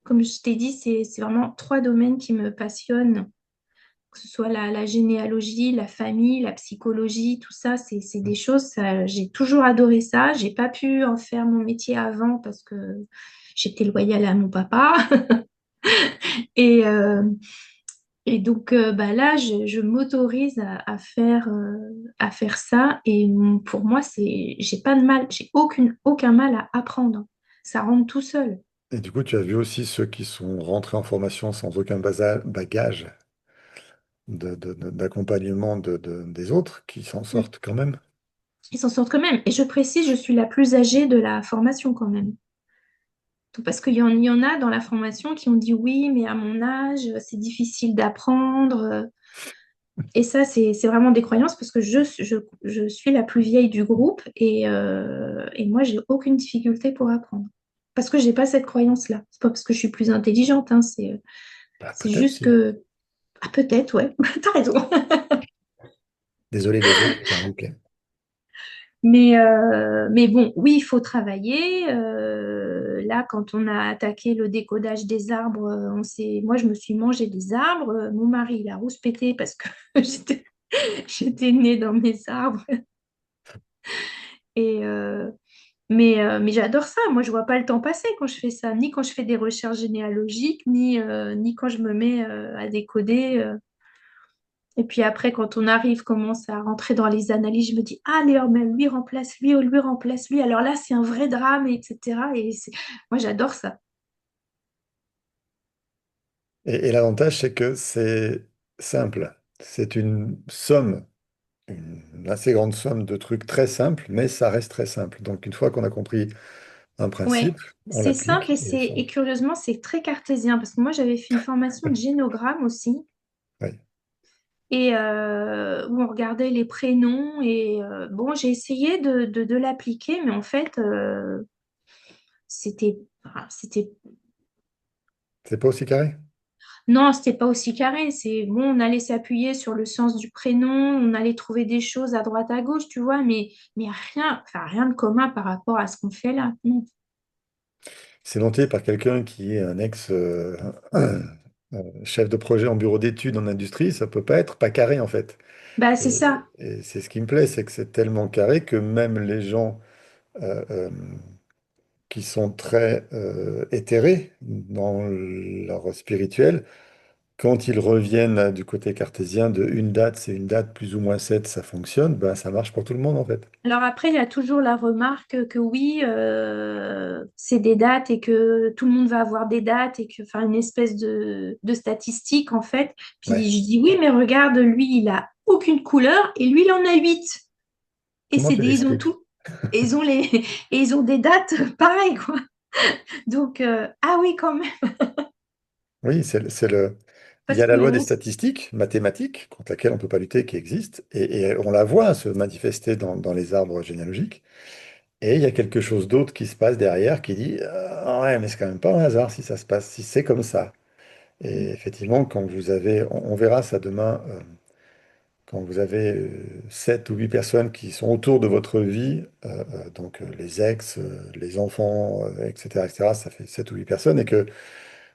Speaker 2: comme je t'ai dit, c'est vraiment trois domaines qui me passionnent, que ce soit la généalogie, la famille, la psychologie, tout ça, c'est des choses, j'ai toujours adoré ça. J'ai pas pu en faire mon métier avant parce que j'étais loyale à mon papa. Et, donc bah là, je m'autorise à faire ça. Et pour moi, j'ai pas de mal, j'ai aucun mal à apprendre. Ça rentre tout seul.
Speaker 1: Et du coup, tu as vu aussi ceux qui sont rentrés en formation sans aucun bagage d'accompagnement des autres, qui s'en
Speaker 2: Mm.
Speaker 1: sortent quand même.
Speaker 2: Ils s'en sortent quand même. Et je précise, je suis la plus âgée de la formation quand même. Parce qu'il y en a dans la formation qui ont dit oui, mais à mon âge, c'est difficile d'apprendre. Et ça, c'est vraiment des croyances parce que je suis la plus vieille du groupe et moi, j'ai aucune difficulté pour apprendre. Parce que j'ai pas cette croyance-là. C'est pas parce que je suis plus intelligente, hein,
Speaker 1: Bah,
Speaker 2: c'est
Speaker 1: peut-être
Speaker 2: juste
Speaker 1: si.
Speaker 2: que. Ah, peut-être, ouais, t'as raison.
Speaker 1: Désolé les autres, s'il vous plaît.
Speaker 2: Mais bon, oui, il faut travailler. Là, quand on a attaqué le décodage des arbres, moi, je me suis mangé des arbres. Mon mari, il a rouspété parce que j'étais née dans mes arbres. Et, mais j'adore ça. Moi, je vois pas le temps passer quand je fais ça, ni quand je fais des recherches généalogiques, ni quand je me mets à décoder. Et puis après, quand on arrive, commence à rentrer dans les analyses, je me dis, ah, Léo, mais lui remplace lui, ou lui remplace lui. Alors là, c'est un vrai drame, etc. Moi, j'adore ça.
Speaker 1: Et l'avantage, c'est que c'est simple. C'est une somme, une assez grande somme de trucs très simples, mais ça reste très simple. Donc, une fois qu'on a compris un
Speaker 2: Ouais,
Speaker 1: principe, on
Speaker 2: c'est simple
Speaker 1: l'applique et ça.
Speaker 2: et curieusement, c'est très cartésien parce que moi, j'avais fait une formation de génogramme aussi.
Speaker 1: Oui.
Speaker 2: Et où on regardait les prénoms et bon, j'ai essayé de l'appliquer, mais en fait, c'était, c'était,
Speaker 1: C'est pas aussi carré?
Speaker 2: non, c'était pas aussi carré. C'est bon, on allait s'appuyer sur le sens du prénom, on allait trouver des choses à droite à gauche, tu vois, mais rien, enfin, rien de commun par rapport à ce qu'on fait là. Non.
Speaker 1: C'est monté par quelqu'un qui est un ex chef de projet en bureau d'études en industrie, ça peut pas être pas carré en fait.
Speaker 2: Bah, c'est
Speaker 1: Et,
Speaker 2: ça.
Speaker 1: et c'est ce qui me plaît, c'est que c'est tellement carré que même les gens euh, euh, qui sont très éthérés dans leur spirituel, quand ils reviennent du côté cartésien de une date, c'est une date plus ou moins 7, ça fonctionne, ben ça marche pour tout le monde en fait.
Speaker 2: Alors après, il y a toujours la remarque que oui, c'est des dates et que tout le monde va avoir des dates et que, enfin, une espèce de statistique en fait. Puis
Speaker 1: Ouais.
Speaker 2: je dis oui, mais regarde, lui, il a aucune couleur et lui, il en a 8. Et
Speaker 1: Comment tu
Speaker 2: ils ont
Speaker 1: l'expliques?
Speaker 2: tout. Et ils ont et ils ont des dates pareilles, quoi. Donc, ah oui, quand même.
Speaker 1: Oui, il y
Speaker 2: Parce
Speaker 1: a la loi des
Speaker 2: qu'on
Speaker 1: statistiques mathématiques contre laquelle on ne peut pas lutter qui existe et on la voit se manifester dans les arbres généalogiques. Et il y a quelque chose d'autre qui se passe derrière qui dit ouais, mais c'est quand même pas un hasard si ça se passe, si c'est comme ça. Et effectivement, quand vous avez, on verra ça demain, quand vous avez 7 ou 8 personnes qui sont autour de votre vie, donc les ex, les enfants, etc., ça fait 7 ou 8 personnes, et que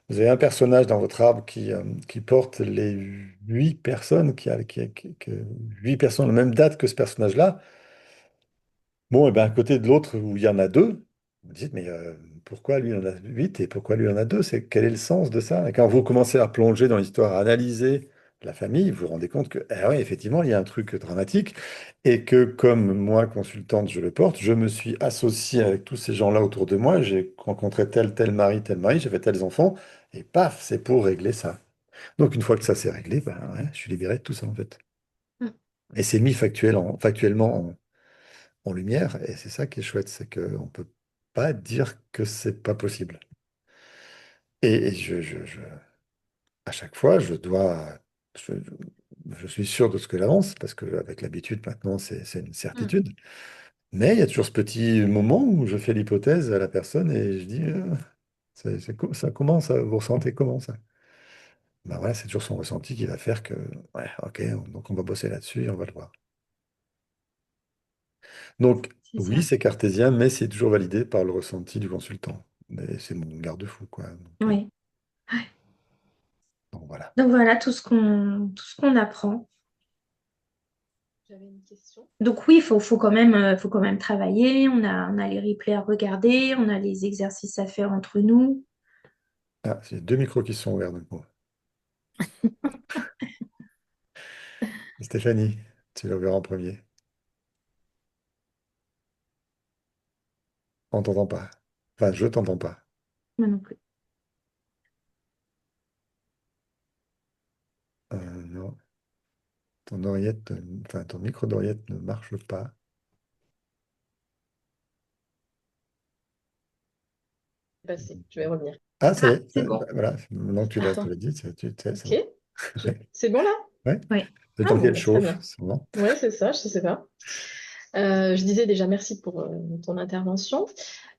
Speaker 1: vous avez un personnage dans votre arbre qui porte les 8 personnes, qui 8 personnes ont la même date que ce personnage-là. Bon, et bien à côté de l'autre où il y en a deux, vous dites, mais pourquoi lui il en a 8 et pourquoi lui il en a deux? Quel est le sens de ça? Et quand vous commencez à plonger dans l'histoire, à analyser la famille, vous vous rendez compte que, ah ouais, effectivement, il y a un truc dramatique et que comme moi, consultante, je le porte, je me suis associé avec tous ces gens-là autour de moi, j'ai rencontré tel mari, j'ai fait tels enfants, et paf, c'est pour régler ça. Donc une fois que ça s'est réglé, ben, ouais, je suis libéré de tout ça en fait.
Speaker 2: Mm.
Speaker 1: Et c'est mis factuellement en lumière, et c'est ça qui est chouette, c'est qu'on ne peut pas dire que c'est pas possible. Et à chaque fois, je, je suis sûr de ce que j'avance, parce qu'avec l'habitude, maintenant, c'est une
Speaker 2: Mm.
Speaker 1: certitude. Mais il y a toujours ce petit moment où je fais l'hypothèse à la personne et je dis, ça commence, vous ressentez comment ça? Ben voilà, c'est toujours son ressenti qui va faire que, ouais, ok, donc on va bosser là-dessus et on va le voir. Donc,
Speaker 2: C'est
Speaker 1: oui,
Speaker 2: ça.
Speaker 1: c'est cartésien, mais c'est toujours validé par le ressenti du consultant. Mais c'est mon garde-fou, quoi.
Speaker 2: Oui.
Speaker 1: Donc voilà.
Speaker 2: Donc voilà tout ce qu'on apprend.
Speaker 5: J'avais une question.
Speaker 2: Donc oui, il faut quand même travailler. On a les replays à regarder, on a les exercices à faire entre nous.
Speaker 1: Ah, c'est deux micros qui sont ouverts d'un coup. Stéphanie, tu le verras en premier. On t'entend pas. Enfin, je t'entends pas.
Speaker 2: Moi non plus.
Speaker 1: Non, ton oreillette, enfin, ton micro d'oreillette ne marche pas.
Speaker 5: C'est passé, je vais revenir.
Speaker 1: Ah, ça y
Speaker 2: Ah,
Speaker 1: est.
Speaker 2: c'est bon.
Speaker 1: Voilà, maintenant que tu l'as
Speaker 5: Attends,
Speaker 1: dit, c'est
Speaker 5: ok.
Speaker 1: bon. Ouais.
Speaker 5: C'est bon là?
Speaker 1: Ouais.
Speaker 2: Oui.
Speaker 1: Le
Speaker 5: Ah
Speaker 1: temps
Speaker 5: bon,
Speaker 1: qu'elle
Speaker 5: bah, très
Speaker 1: chauffe,
Speaker 5: bien.
Speaker 1: c'est bon.
Speaker 5: Ouais, c'est ça, je sais pas. Je disais déjà merci pour ton intervention.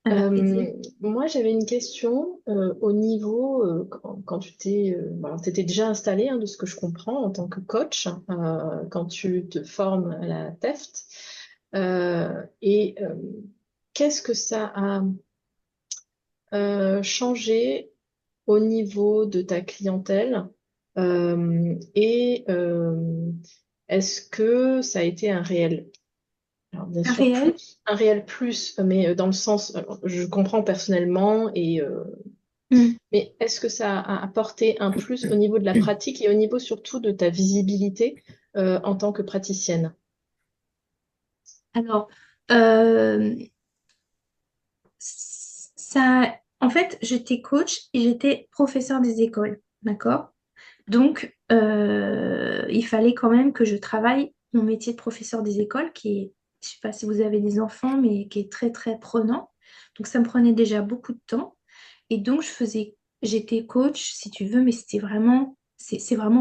Speaker 2: Avec plaisir.
Speaker 5: Moi, j'avais une question au niveau, quand bon, alors, t'étais déjà installé, hein, de ce que je comprends, en tant que coach, quand tu te formes à la TEFT. Et qu'est-ce que ça a changé au niveau de ta clientèle? Et est-ce que ça a été un réel, alors bien sûr
Speaker 2: Réel?
Speaker 5: plus, un réel plus, mais dans le sens, je comprends personnellement,
Speaker 2: Hmm.
Speaker 5: mais est-ce que ça a apporté un plus au niveau de la pratique et au niveau surtout de ta visibilité en tant que praticienne?
Speaker 2: Alors, euh, en fait, j'étais coach et j'étais professeur des écoles, d'accord? Donc, il fallait quand même que je travaille mon métier de professeur des écoles, qui est, je ne sais pas si vous avez des enfants, mais qui est très, très prenant. Donc, ça me prenait déjà beaucoup de temps. Et donc, j'étais coach, si tu veux, mais c'est vraiment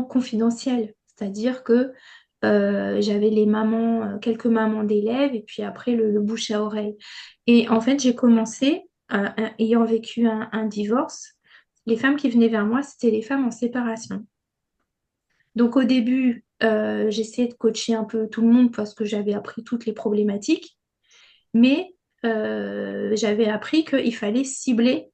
Speaker 2: confidentiel. C'est-à-dire que j'avais les mamans, quelques mamans d'élèves, et puis après le bouche à oreille. Et en fait, j'ai commencé, ayant vécu un divorce, les femmes qui venaient vers moi, c'était les femmes en séparation. Donc au début, j'essayais de coacher un peu tout le monde parce que j'avais appris toutes les problématiques, mais j'avais appris qu'il fallait cibler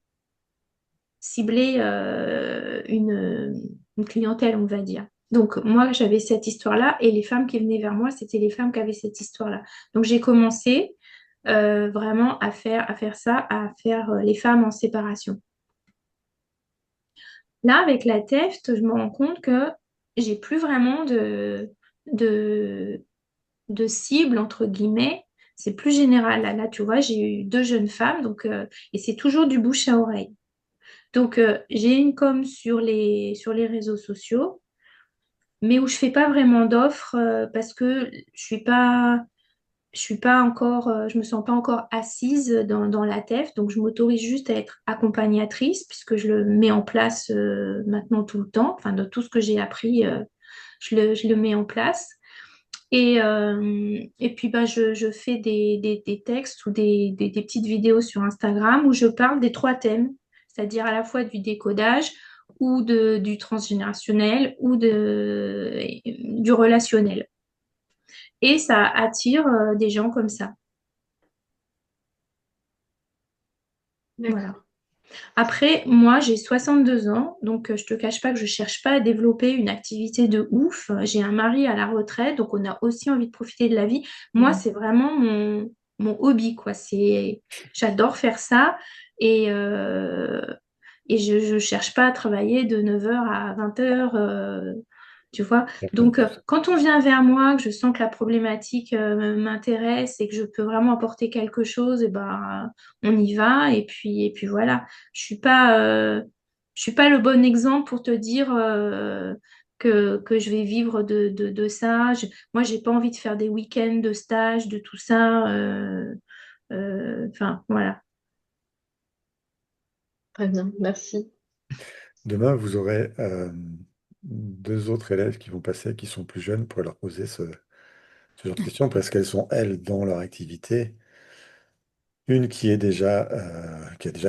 Speaker 2: une clientèle, on va dire. Donc moi, j'avais cette histoire-là et les femmes qui venaient vers moi, c'était les femmes qui avaient cette histoire-là. Donc j'ai commencé vraiment à faire ça, à faire les femmes en séparation. Là, avec la TEFT, je me rends compte que j'ai plus vraiment de, de cible, entre guillemets. C'est plus général. Là, tu vois, j'ai eu deux jeunes femmes, donc, et c'est toujours du bouche à oreille. Donc, j'ai une com sur les réseaux sociaux, mais où je fais pas vraiment d'offres parce que je suis pas encore, je me sens pas encore assise dans la TEF, donc je m'autorise juste à être accompagnatrice puisque je le mets en place maintenant tout le temps. Enfin, de tout ce que j'ai appris, je le mets en place. Et puis, bah, je fais des textes ou des petites vidéos sur Instagram où je parle des trois thèmes, c'est-à-dire à la fois du décodage, ou du transgénérationnel ou du relationnel. Et ça attire des gens comme ça. Voilà.
Speaker 5: D'accord.
Speaker 2: Après, moi, j'ai 62 ans, donc je te cache pas que je cherche pas à développer une activité de ouf. J'ai un mari à la retraite, donc on a aussi envie de profiter de la vie. Moi,
Speaker 5: Mm.
Speaker 2: c'est vraiment mon hobby, quoi. J'adore faire ça et je cherche pas à travailler de 9 heures à 20 heures, tu vois.
Speaker 1: D'accord.
Speaker 2: Donc, quand on vient vers moi, que je sens que la problématique m'intéresse et que je peux vraiment apporter quelque chose, et ben, on y va et puis voilà. Je suis pas le bon exemple pour te dire que je vais vivre de ça. Moi, j'ai pas envie de faire des week-ends de stage, de tout ça. Enfin, voilà.
Speaker 5: Très bien, merci.
Speaker 1: Demain, vous aurez deux autres élèves qui vont passer, qui sont plus jeunes, pour leur poser ce genre de questions, parce qu'elles sont, elles, dans leur activité. Une qui a déjà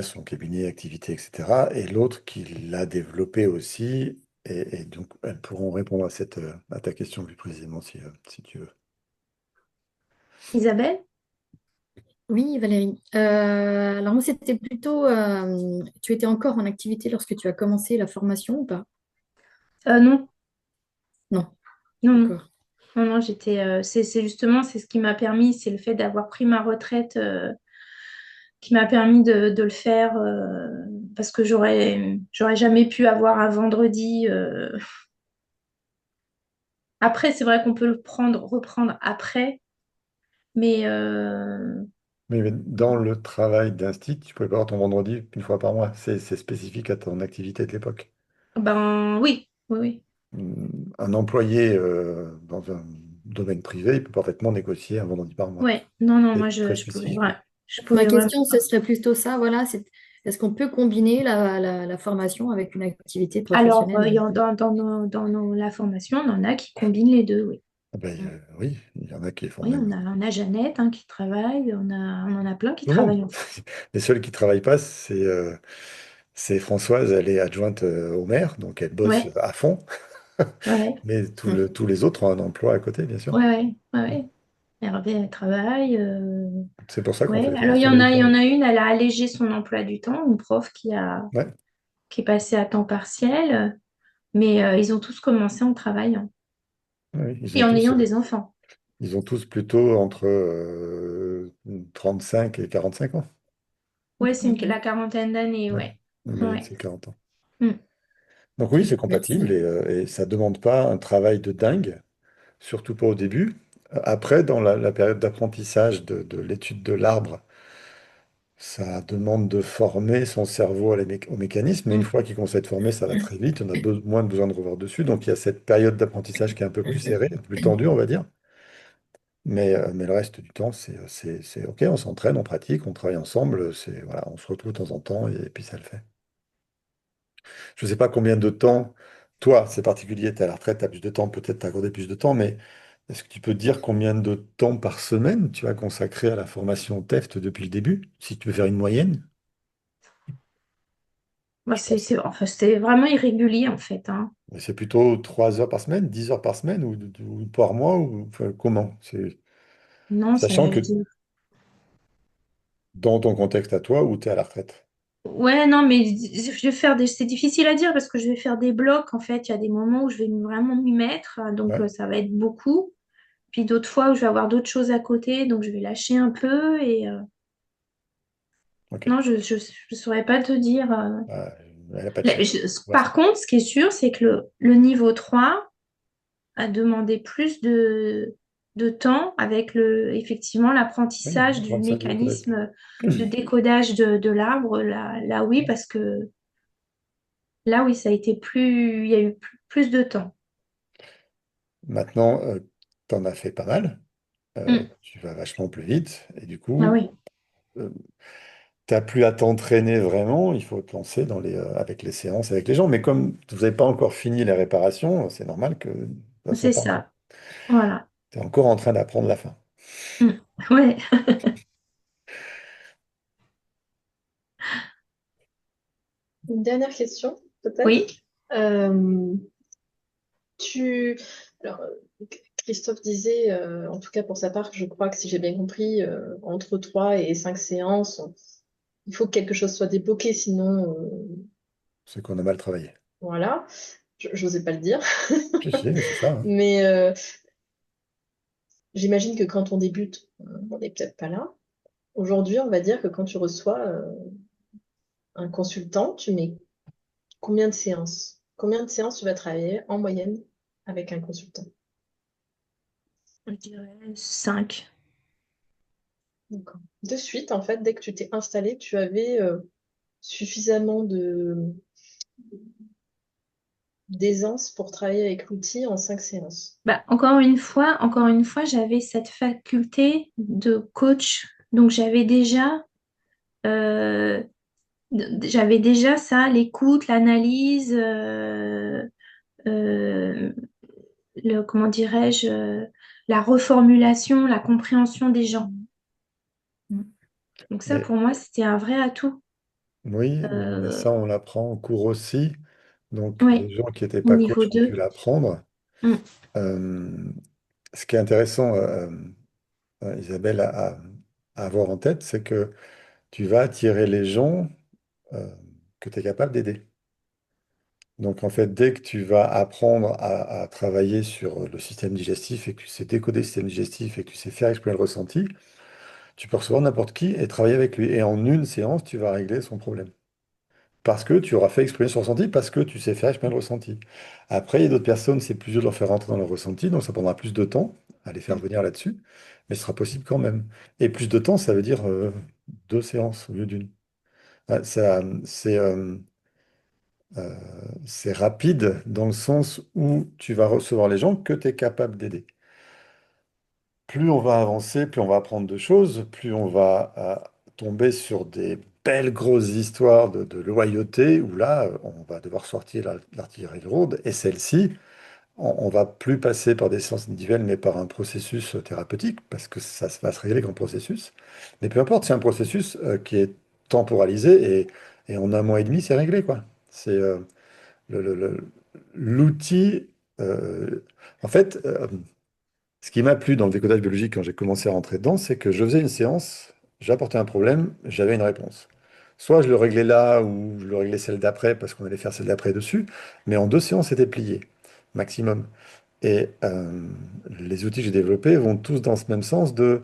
Speaker 1: son cabinet, activité, etc. Et l'autre qui l'a développé aussi. Et donc, elles pourront répondre à ta question plus précisément si tu veux.
Speaker 2: Isabelle?
Speaker 6: Oui, Valérie. Alors moi, c'était plutôt, tu étais encore en activité lorsque tu as commencé la formation ou pas?
Speaker 2: Non,
Speaker 6: Non,
Speaker 2: non, non.
Speaker 6: d'accord.
Speaker 2: Non, non, c'est justement, c'est ce qui m'a permis, c'est le fait d'avoir pris ma retraite qui m'a permis de le faire parce que j'aurais jamais pu avoir un vendredi. Après, c'est vrai qu'on peut reprendre après, mais
Speaker 1: Mais dans le travail d'instit, tu pouvais pas avoir ton vendredi une fois par mois. C'est spécifique à ton activité de l'époque.
Speaker 2: ben oui, oui, oui.
Speaker 1: Un employé dans un domaine privé, il peut parfaitement négocier un vendredi par mois.
Speaker 2: Ouais, non, non, moi
Speaker 1: C'est très
Speaker 2: je pouvais,
Speaker 1: spécifique,
Speaker 2: ouais,
Speaker 1: oui.
Speaker 2: je
Speaker 6: Ma
Speaker 2: pouvais vraiment.
Speaker 6: question, ce serait plutôt ça, voilà, c'est est-ce qu'on peut combiner la formation avec une activité
Speaker 2: Alors,
Speaker 6: professionnelle?
Speaker 2: la formation, on en a qui combinent les deux, oui.
Speaker 1: Ah ben, oui, il y en a qui font
Speaker 2: Oui,
Speaker 1: même
Speaker 2: on a Jeannette hein, qui travaille, on en a plein qui
Speaker 1: tout le monde.
Speaker 2: travaillent.
Speaker 1: Les seuls qui travaillent pas, c'est Françoise, elle est adjointe au maire, donc elle bosse
Speaker 2: Ouais,
Speaker 1: à fond.
Speaker 2: ouais,
Speaker 1: Mais
Speaker 6: Hmm.
Speaker 1: tous les autres ont un emploi à côté, bien sûr.
Speaker 2: ouais, ouais, ouais, ouais. Hervé, elle travaille.
Speaker 1: C'est pour ça qu'on fait
Speaker 2: Ouais.
Speaker 1: les
Speaker 2: Alors,
Speaker 1: formations le
Speaker 2: il y
Speaker 1: week-end.
Speaker 2: en a une, elle a allégé son emploi du temps, une prof
Speaker 1: Ouais,
Speaker 2: qui est passée à temps partiel, mais ils ont tous commencé en travaillant
Speaker 1: ouais,
Speaker 2: et en ayant des enfants.
Speaker 1: ils ont tous plutôt entre 35 et 45 ans.
Speaker 2: Ouais, c'est
Speaker 6: Ok.
Speaker 2: la quarantaine d'années,
Speaker 1: Ouais.
Speaker 2: ouais.
Speaker 1: La moyenne,
Speaker 2: Ouais.
Speaker 1: c'est 40 ans.
Speaker 2: Mm.
Speaker 1: Donc oui,
Speaker 6: Ok,
Speaker 1: c'est compatible
Speaker 6: merci.
Speaker 1: et ça demande pas un travail de dingue, surtout pas au début. Après, dans la période d'apprentissage de l'étude de l'arbre, ça demande de former son cerveau au mécanisme, mais une
Speaker 6: Hmm.
Speaker 1: fois qu'il commence à être formé, ça va très vite, on a moins besoin de revoir dessus. Donc il y a cette période d'apprentissage qui est un peu plus serrée, plus tendue, on va dire. Mais le reste du temps, c'est OK, on s'entraîne, on pratique, on travaille ensemble, voilà, on se retrouve de temps en temps et puis ça le fait. Je ne sais pas combien de temps, toi, c'est particulier, tu es à la retraite, tu as plus de temps, peut-être t'accorder plus de temps, mais est-ce que tu peux dire combien de temps par semaine tu as consacré à la formation TEFT depuis le début, si tu veux faire une moyenne?
Speaker 2: Bah,
Speaker 1: Je pense.
Speaker 2: enfin, c'est vraiment irrégulier en fait, hein.
Speaker 1: Mais c'est plutôt 3 heures par semaine, 10 heures par semaine ou par mois, ou enfin, comment?
Speaker 2: Non,
Speaker 1: Sachant que dans ton contexte à toi, où tu es à la retraite.
Speaker 2: ouais, non, mais je vais faire c'est difficile à dire parce que je vais faire des blocs. En fait, il y a des moments où je vais vraiment m'y mettre, donc
Speaker 1: Ouais,
Speaker 2: ça va être beaucoup. Puis d'autres fois où je vais avoir d'autres choses à côté, donc je vais lâcher un peu. Et
Speaker 1: ok.
Speaker 2: non, je saurais pas te dire.
Speaker 1: Elle n'a pas de chiffre. Pour
Speaker 2: Par
Speaker 1: l'instant.
Speaker 2: contre, ce qui est sûr, c'est que le niveau 3 a demandé plus de temps avec effectivement
Speaker 1: Oui,
Speaker 2: l'apprentissage du
Speaker 1: 35 jours peut-être.
Speaker 2: mécanisme de décodage de l'arbre. Là, oui, parce que là, oui, ça a été il y a eu plus de temps.
Speaker 1: Maintenant, tu en as fait pas mal.
Speaker 2: Mm.
Speaker 1: Tu vas vachement plus vite. Et du
Speaker 2: Ah
Speaker 1: coup,
Speaker 2: oui,
Speaker 1: tu n'as plus à t'entraîner vraiment. Il faut te lancer avec les séances, avec les gens. Mais comme vous n'avez pas encore fini les réparations, c'est normal que ça soit
Speaker 2: c'est
Speaker 1: pas encore.
Speaker 2: ça. Voilà.
Speaker 1: Tu es encore en train d'apprendre la fin.
Speaker 2: Mm. Ouais.
Speaker 5: Une dernière question. peut-être.
Speaker 2: Oui,
Speaker 5: Euh, tu... Alors, Christophe disait, en tout cas pour sa part, je crois que si j'ai bien compris, entre 3 et 5 séances, il faut que quelque chose soit débloqué, sinon,
Speaker 1: C'est qu'on a mal travaillé.
Speaker 5: voilà, j'osais pas le dire.
Speaker 1: Si, si, mais c'est ça, hein.
Speaker 5: Mais j'imagine que quand on débute, on n'est peut-être pas là. Aujourd'hui, on va dire que quand tu reçois un consultant, tu mets combien de séances? Combien de séances tu vas travailler en moyenne avec un consultant?
Speaker 2: je dirais 5.
Speaker 5: D'accord. De suite, en fait, dès que tu t'es installé, tu avais suffisamment d'aisance pour travailler avec l'outil en 5 séances.
Speaker 2: Bah, encore une fois, j'avais cette faculté de coach. Donc euh, j'avais déjà ça, l'écoute, l'analyse, euh, comment dirais-je, la reformulation, la compréhension des gens.
Speaker 6: Mm.
Speaker 2: Donc ça,
Speaker 1: Mais
Speaker 2: pour moi, c'était un vrai atout.
Speaker 1: oui, mais
Speaker 2: Euh,
Speaker 1: ça, on l'apprend en cours aussi. Donc, des
Speaker 2: ouais,
Speaker 1: gens qui n'étaient
Speaker 2: au
Speaker 1: pas
Speaker 2: niveau
Speaker 1: coachs ont pu
Speaker 2: 2.
Speaker 1: l'apprendre.
Speaker 2: Mm.
Speaker 1: Euh, Ce qui est intéressant, Isabelle, à avoir en tête, c'est que tu vas attirer les gens euh, que tu es capable d'aider. Donc, en fait, dès que tu vas apprendre à travailler sur le système digestif et que tu sais décoder le système digestif et que tu sais faire exprimer le ressenti, tu peux recevoir n'importe qui et travailler avec lui. Et en une séance, tu vas régler son problème. Parce que tu auras fait exprimer son ressenti, parce que tu sais faire exprimer le ressenti. Après, il y a d'autres personnes, c'est plus dur de leur faire rentrer dans leur ressenti, donc ça prendra plus de temps à les faire
Speaker 6: Mm.
Speaker 1: venir là-dessus, mais ce sera possible quand même. Et plus de temps, ça veut dire 2 séances au lieu d'une. C'est euh, c'est rapide dans le sens où tu vas recevoir les gens que tu es capable d'aider. Plus on va avancer, plus on va apprendre de choses, plus on va tomber sur des belles grosses histoires de loyauté, où là, on va devoir sortir l'artillerie lourde, et celle-ci, on va plus passer par des séances individuelles, mais par un processus thérapeutique, parce que ça va se régler comme processus. Mais peu importe, c'est un processus qui est temporalisé, et en 1 mois et demi, c'est réglé, quoi. C'est le- le- le- l'outil... en fait, ce qui m'a plu dans le décodage biologique quand j'ai commencé à rentrer dedans, c'est que je faisais une séance, j'apportais un problème, j'avais une réponse. Soit je le réglais là, ou je le réglais celle d'après, parce qu'on allait faire celle d'après dessus, mais en 2 séances, c'était plié, maximum. Et les outils que j'ai développés vont tous dans ce même sens de,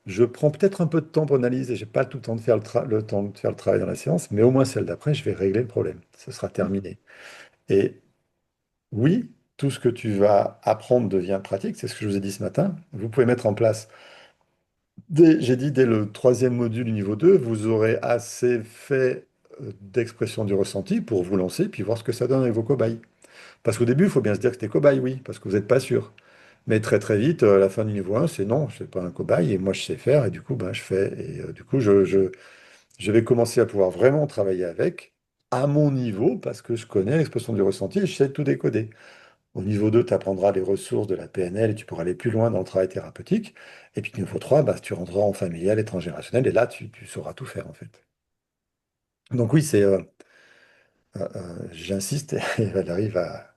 Speaker 1: je prends peut-être un peu de temps pour analyser, j'ai pas tout le temps de faire le temps de faire le travail dans la séance, mais au moins celle d'après, je vais régler le problème. Ce sera terminé. Et oui, tout ce que tu vas apprendre devient pratique, c'est ce que je vous ai dit ce matin. Vous pouvez mettre en place, j'ai dit dès le troisième module du niveau 2, vous aurez assez fait d'expression du ressenti pour vous lancer, puis voir ce que ça donne avec vos cobayes. Parce qu'au début, il faut bien se dire que c'était cobaye, oui, parce que vous n'êtes pas sûr. Mais très très vite, à la fin du niveau 1, c'est non, je ne suis pas un cobaye, et moi je sais faire, et du coup, ben, je fais. Et du coup, je vais commencer à pouvoir vraiment travailler avec, à mon niveau, parce que je connais l'expression du ressenti et je sais tout décoder. Au niveau 2, tu apprendras les ressources de la PNL et tu pourras aller plus loin dans le travail thérapeutique. Et puis niveau 3, bah, tu rentreras en familial et transgénérationnel et là, tu sauras tout faire en fait. Donc oui, j'insiste et Valérie va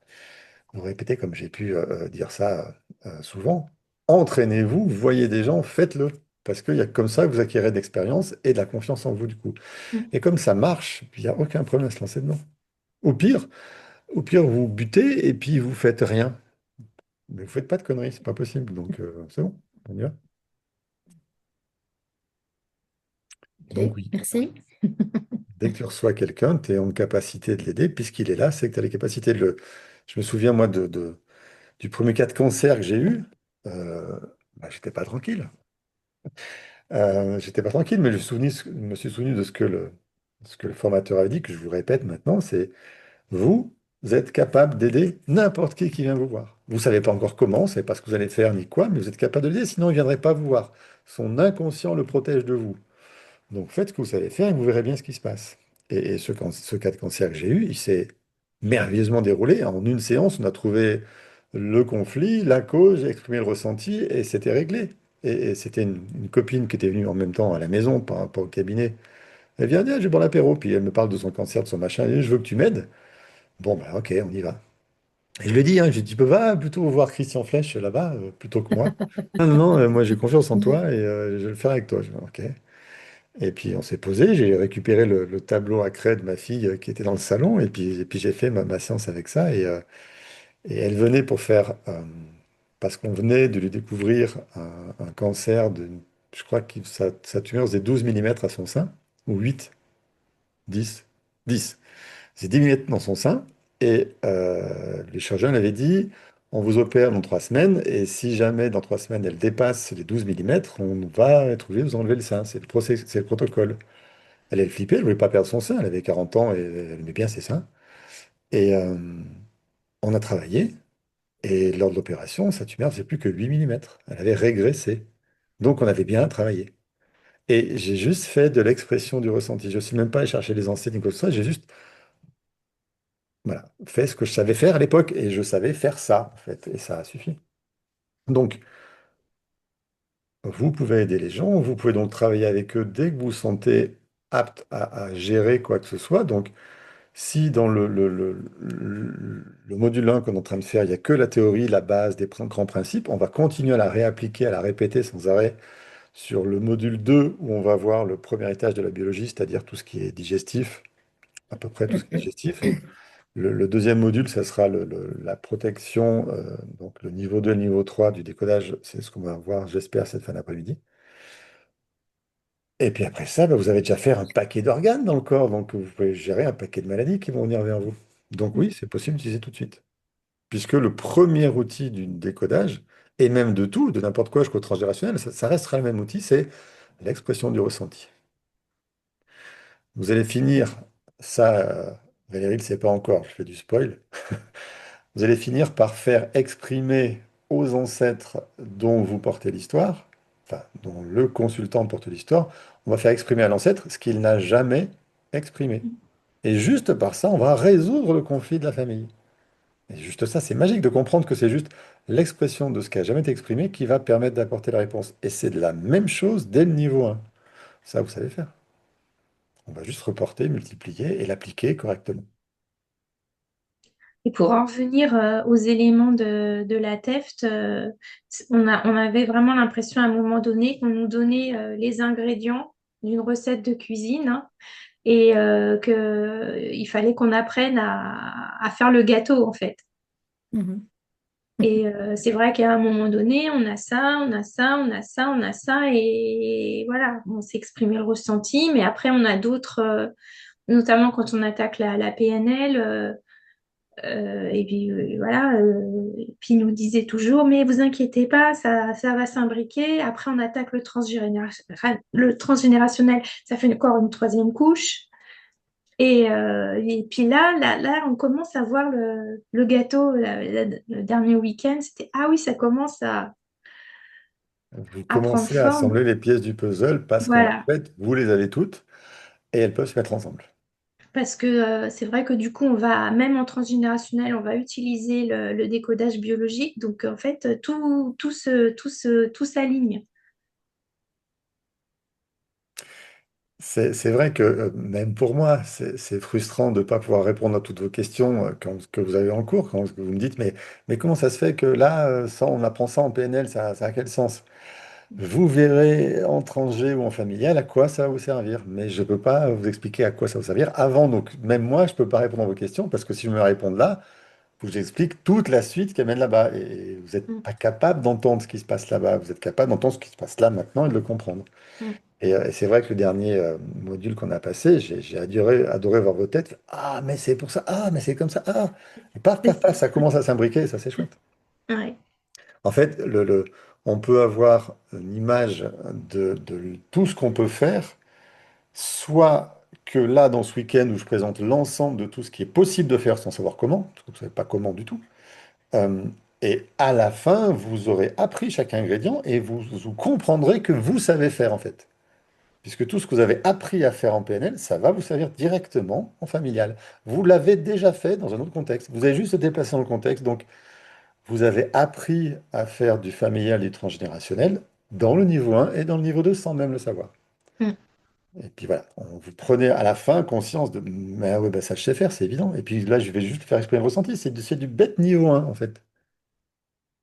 Speaker 1: vous répéter comme j'ai pu dire ça souvent. Entraînez-vous, voyez des gens, faites-le. Parce qu'il y a comme ça que vous acquérez de l'expérience et de la confiance en vous du coup.
Speaker 2: Mm.
Speaker 1: Et comme ça marche, il n'y a aucun problème à se lancer dedans. Au pire, au pire, vous butez et puis vous faites rien. Mais vous faites pas de conneries, c'est pas possible. Donc c'est bon, on y va. Donc
Speaker 6: Ok,
Speaker 1: oui,
Speaker 6: merci.
Speaker 1: dès que tu reçois quelqu'un, tu es en capacité de l'aider, puisqu'il est là, c'est que tu as les capacités de le... Je me souviens, moi, du premier cas de cancer que j'ai eu, bah, j'étais pas tranquille. J'étais pas tranquille, mais me suis souvenu de ce que le formateur avait dit, que je vous répète maintenant, c'est vous êtes capable d'aider n'importe qui vient vous voir. Vous savez pas encore comment, c'est pas ce que vous allez faire ni quoi, mais vous êtes capable de l'aider, sinon il ne viendrait pas vous voir. Son inconscient le protège de vous. Donc faites ce que vous savez faire et vous verrez bien ce qui se passe. Et ce cas de cancer que j'ai eu, il s'est merveilleusement déroulé. En une séance, on a trouvé le conflit, la cause, exprimé le ressenti et c'était réglé. Et c'était une copine qui était venue en même temps à la maison, pas au cabinet. Elle vient dire, je vais boire l'apéro, puis elle me parle de son cancer, de son machin. Elle dit, je veux que tu m'aides. Bon, ben ok, on y va. Et je lui dis, hein, je dis, tu peux pas plutôt voir Christian Flech là-bas plutôt que moi. Non, non, non, moi j'ai confiance en toi et je vais le faire avec toi. Je dis, ok. Et puis on s'est posé, j'ai récupéré le tableau à craie de ma fille qui était dans le salon et puis j'ai fait ma séance avec ça et elle venait pour faire, parce qu'on venait de lui découvrir un cancer je crois que sa tumeur faisait 12 millimètres à son sein, ou 8, 10, 10. C'est 10 millimètres dans son sein. Et les chirurgiens l'avaient dit, on vous opère dans 3 semaines, et si jamais dans 3 semaines elle dépasse les 12 millimètres, on va être obligé de vous enlever le sein. C'est le protocole. Elle flippait, elle ne voulait pas perdre son sein, elle avait 40 ans et elle aimait bien ses seins. Et on a travaillé, et lors de l'opération, sa tumeur faisait plus que 8 millimètres. Elle avait régressé. Donc on avait bien travaillé. Et j'ai juste fait de l'expression du ressenti. Je ne suis même pas allé chercher les enseignes ou quoi que ce soit, j'ai juste voilà, fait ce que je savais faire à l'époque et je savais faire ça, en fait, et ça a suffi. Donc, vous pouvez aider les gens, vous pouvez donc travailler avec eux dès que vous vous sentez apte à gérer quoi que ce soit. Donc, si dans le module 1 qu'on est en train de faire, il n'y a que la théorie, la base des grands principes, on va continuer à la réappliquer, à la répéter sans arrêt sur le module 2 où on va voir le premier étage de la biologie, c'est-à-dire tout ce qui est digestif, à peu près tout ce qui est digestif. Le deuxième module, ça sera la protection, donc le niveau 2 et le niveau 3 du décodage, c'est ce qu'on va voir, j'espère, cette fin d'après-midi. Et puis après ça, bah, vous avez déjà fait un paquet d'organes dans le corps, donc vous pouvez gérer un paquet de maladies qui vont venir vers vous. Donc oui, c'est possible d'utiliser tout de suite. Puisque le premier outil du décodage, et même de tout, de n'importe quoi jusqu'au transgénérationnel, ça restera le même outil, c'est l'expression du ressenti. Vous allez finir, ça, Valérie ne le sait pas encore, je fais du spoil. Vous allez finir par faire exprimer aux ancêtres dont vous portez l'histoire, enfin, dont le consultant porte l'histoire, on va faire exprimer à l'ancêtre ce qu'il n'a jamais exprimé. Et juste par ça, on va résoudre le conflit de la famille. Et juste ça, c'est magique de comprendre que c'est juste l'expression de ce qui n'a jamais été exprimé qui va permettre d'apporter la réponse. Et c'est de la même chose dès le niveau 1. Ça, vous savez faire. On va juste reporter, multiplier et l'appliquer correctement.
Speaker 2: Et pour en revenir aux éléments de la TEFT, on avait vraiment l'impression à un moment donné qu'on nous donnait les ingrédients d'une recette de cuisine, hein, et qu'il fallait qu'on apprenne à faire le gâteau en fait.
Speaker 6: Mhm.
Speaker 2: Et c'est vrai qu'à un moment donné, on a ça, on a ça, on a ça, on a ça, et voilà, on s'est exprimé le ressenti, mais après on a d'autres, notamment quand on attaque la PNL. Et puis voilà, et puis il nous disait toujours, mais vous inquiétez pas, ça va s'imbriquer. Après, on attaque le transgénérationnel, ça fait encore une troisième couche. Et puis là, on commence à voir le gâteau. Le dernier week-end, c'était, ah oui, ça commence
Speaker 1: Vous
Speaker 2: à prendre
Speaker 1: commencez à
Speaker 2: forme.
Speaker 1: assembler les pièces du puzzle parce qu'en
Speaker 2: Voilà.
Speaker 1: fait, vous les avez toutes et elles peuvent se mettre ensemble.
Speaker 2: Parce que c'est vrai que du coup, même en transgénérationnel, on va utiliser le décodage biologique. Donc, en fait, tout s'aligne.
Speaker 1: C'est vrai que même pour moi, c'est frustrant de ne pas pouvoir répondre à toutes vos questions que vous avez en cours, quand vous me dites, mais comment ça se fait que là, ça, on apprend ça en PNL, ça a quel sens? Vous verrez en transgé ou en familial à quoi ça va vous servir, mais je ne peux pas vous expliquer à quoi ça va vous servir avant. Donc, même moi, je ne peux pas répondre à vos questions parce que si je me réponds là, je vous explique toute la suite qui amène là-bas. Et vous n'êtes
Speaker 2: Mm,
Speaker 1: pas capable d'entendre ce qui se passe là-bas. Vous êtes capable d'entendre ce qui se passe là maintenant et de le comprendre.
Speaker 2: mm.
Speaker 1: Et c'est vrai que le dernier module qu'on a passé, j'ai adoré voir vos têtes. Ah, mais c'est pour ça. Ah, mais c'est comme ça. Ah, et paf,
Speaker 2: C'est
Speaker 1: paf,
Speaker 2: ça.
Speaker 1: paf, ça commence à s'imbriquer. Ça, c'est chouette.
Speaker 2: Ouais.
Speaker 1: En fait, on peut avoir une image de tout ce qu'on peut faire, soit que là, dans ce week-end où je présente l'ensemble de tout ce qui est possible de faire sans savoir comment, parce que vous ne savez pas comment du tout. Euh, et à la fin, vous aurez appris chaque ingrédient et vous comprendrez que vous savez faire en fait. Puisque tout ce que vous avez appris à faire en PNL, ça va vous servir directement en familial. Vous l'avez déjà fait dans un autre contexte. Vous avez juste déplacé dans le contexte. Donc, vous avez appris à faire du familial et du transgénérationnel dans le niveau 1 et dans le niveau 2 sans même le savoir.
Speaker 2: Mm.
Speaker 1: Et puis voilà, vous prenez à la fin conscience de, mais ah ouais, bah, ça je sais faire, c'est évident. Et puis là, je vais juste faire exprimer le ressenti. C'est du bête niveau 1, en fait.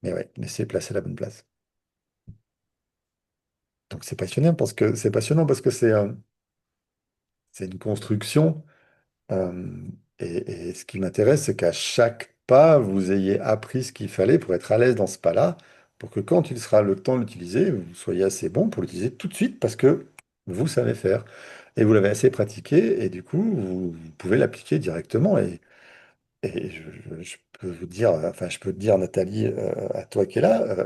Speaker 1: Mais ouais, mais c'est placé à la bonne place. Donc c'est passionnant parce que c'est une construction. euh, et ce qui m'intéresse, c'est qu'à chaque pas, vous ayez appris ce qu'il fallait pour être à l'aise dans ce pas-là, pour que quand il sera le temps de l'utiliser, vous soyez assez bon pour l'utiliser tout de suite parce que vous savez faire. Et vous l'avez assez pratiqué, et du coup, vous pouvez l'appliquer directement. Et je peux vous dire, enfin, je peux te dire, Nathalie, à toi qui es là,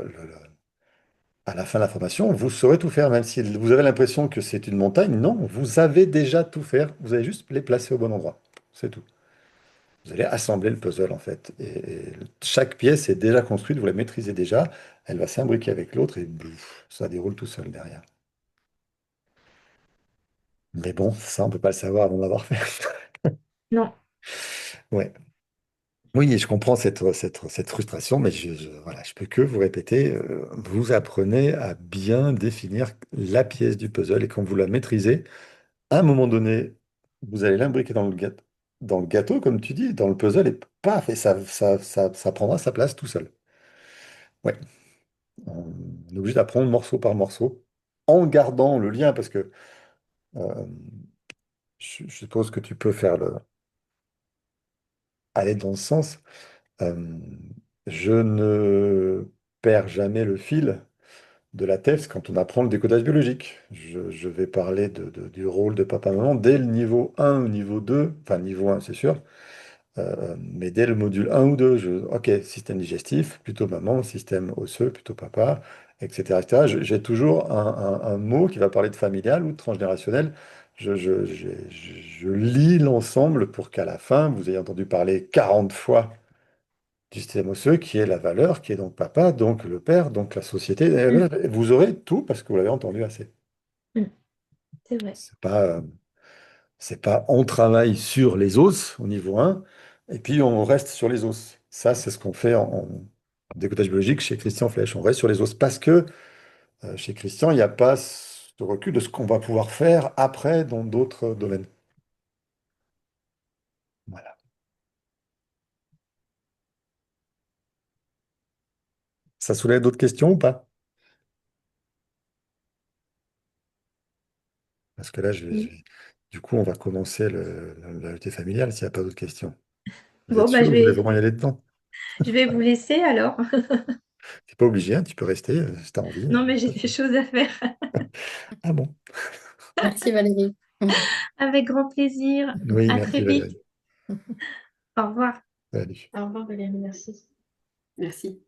Speaker 1: à la fin de la formation, vous saurez tout faire, même si vous avez l'impression que c'est une montagne. Non, vous avez déjà tout faire. Vous avez juste les placer au bon endroit. C'est tout. Vous allez assembler le puzzle, en fait. Et chaque pièce est déjà construite, vous la maîtrisez déjà. Elle va s'imbriquer avec l'autre et bouf, ça déroule tout seul derrière. Mais bon, ça, on peut pas le savoir avant de l'avoir fait.
Speaker 2: Non,
Speaker 1: Ouais. Oui, et je comprends cette frustration, mais voilà, je peux que vous répéter, vous apprenez à bien définir la pièce du puzzle et quand vous la maîtrisez, à un moment donné, vous allez l'imbriquer dans le gâteau, comme tu dis, dans le puzzle, et paf, et ça prendra sa place tout seul. Ouais, on est obligé d'apprendre morceau par morceau, en gardant le lien, parce que euh, je suppose que tu peux aller dans ce sens. Euh, je ne perds jamais le fil de la TEFS quand on apprend le décodage biologique. Je vais parler du rôle de papa-maman dès le niveau 1 ou niveau 2, enfin niveau 1 c'est sûr, mais dès le module 1 ou 2, ok, système digestif, plutôt maman, système osseux, plutôt papa, etc. etc. J'ai toujours un mot qui va parler de familial ou de transgénérationnel. Je lis l'ensemble pour qu'à la fin, vous ayez entendu parler 40 fois du système osseux, qui est la valeur, qui est donc papa, donc le père, donc la société. Et
Speaker 2: mm,
Speaker 1: voilà, vous aurez tout parce que vous l'avez entendu assez.
Speaker 2: mm, c'est vrai.
Speaker 1: C'est pas on travaille sur les os au niveau 1 et puis on reste sur les os. Ça, c'est ce qu'on fait en découpage biologique chez Christian Flech. On reste sur les os parce que chez Christian, il n'y a pas ce recul de ce qu'on va pouvoir faire après dans d'autres domaines. Voilà. Ça soulève d'autres questions ou pas? Parce que là, du coup, on va commencer la unité familiale s'il n'y a pas d'autres questions. Vous êtes
Speaker 2: Bon, bah,
Speaker 1: sûr? Vous voulez vraiment y aller dedans?
Speaker 2: je vais vous laisser alors.
Speaker 1: Tu n'es pas obligé, hein, tu peux rester si tu as envie.
Speaker 2: Non, mais j'ai des choses à faire.
Speaker 1: Ah bon?
Speaker 6: Merci Valérie.
Speaker 2: Avec grand plaisir.
Speaker 1: Oui,
Speaker 2: À
Speaker 1: merci
Speaker 2: très vite.
Speaker 1: Valérie.
Speaker 2: Au revoir.
Speaker 1: Salut.
Speaker 5: Au revoir Valérie, merci.
Speaker 6: Merci.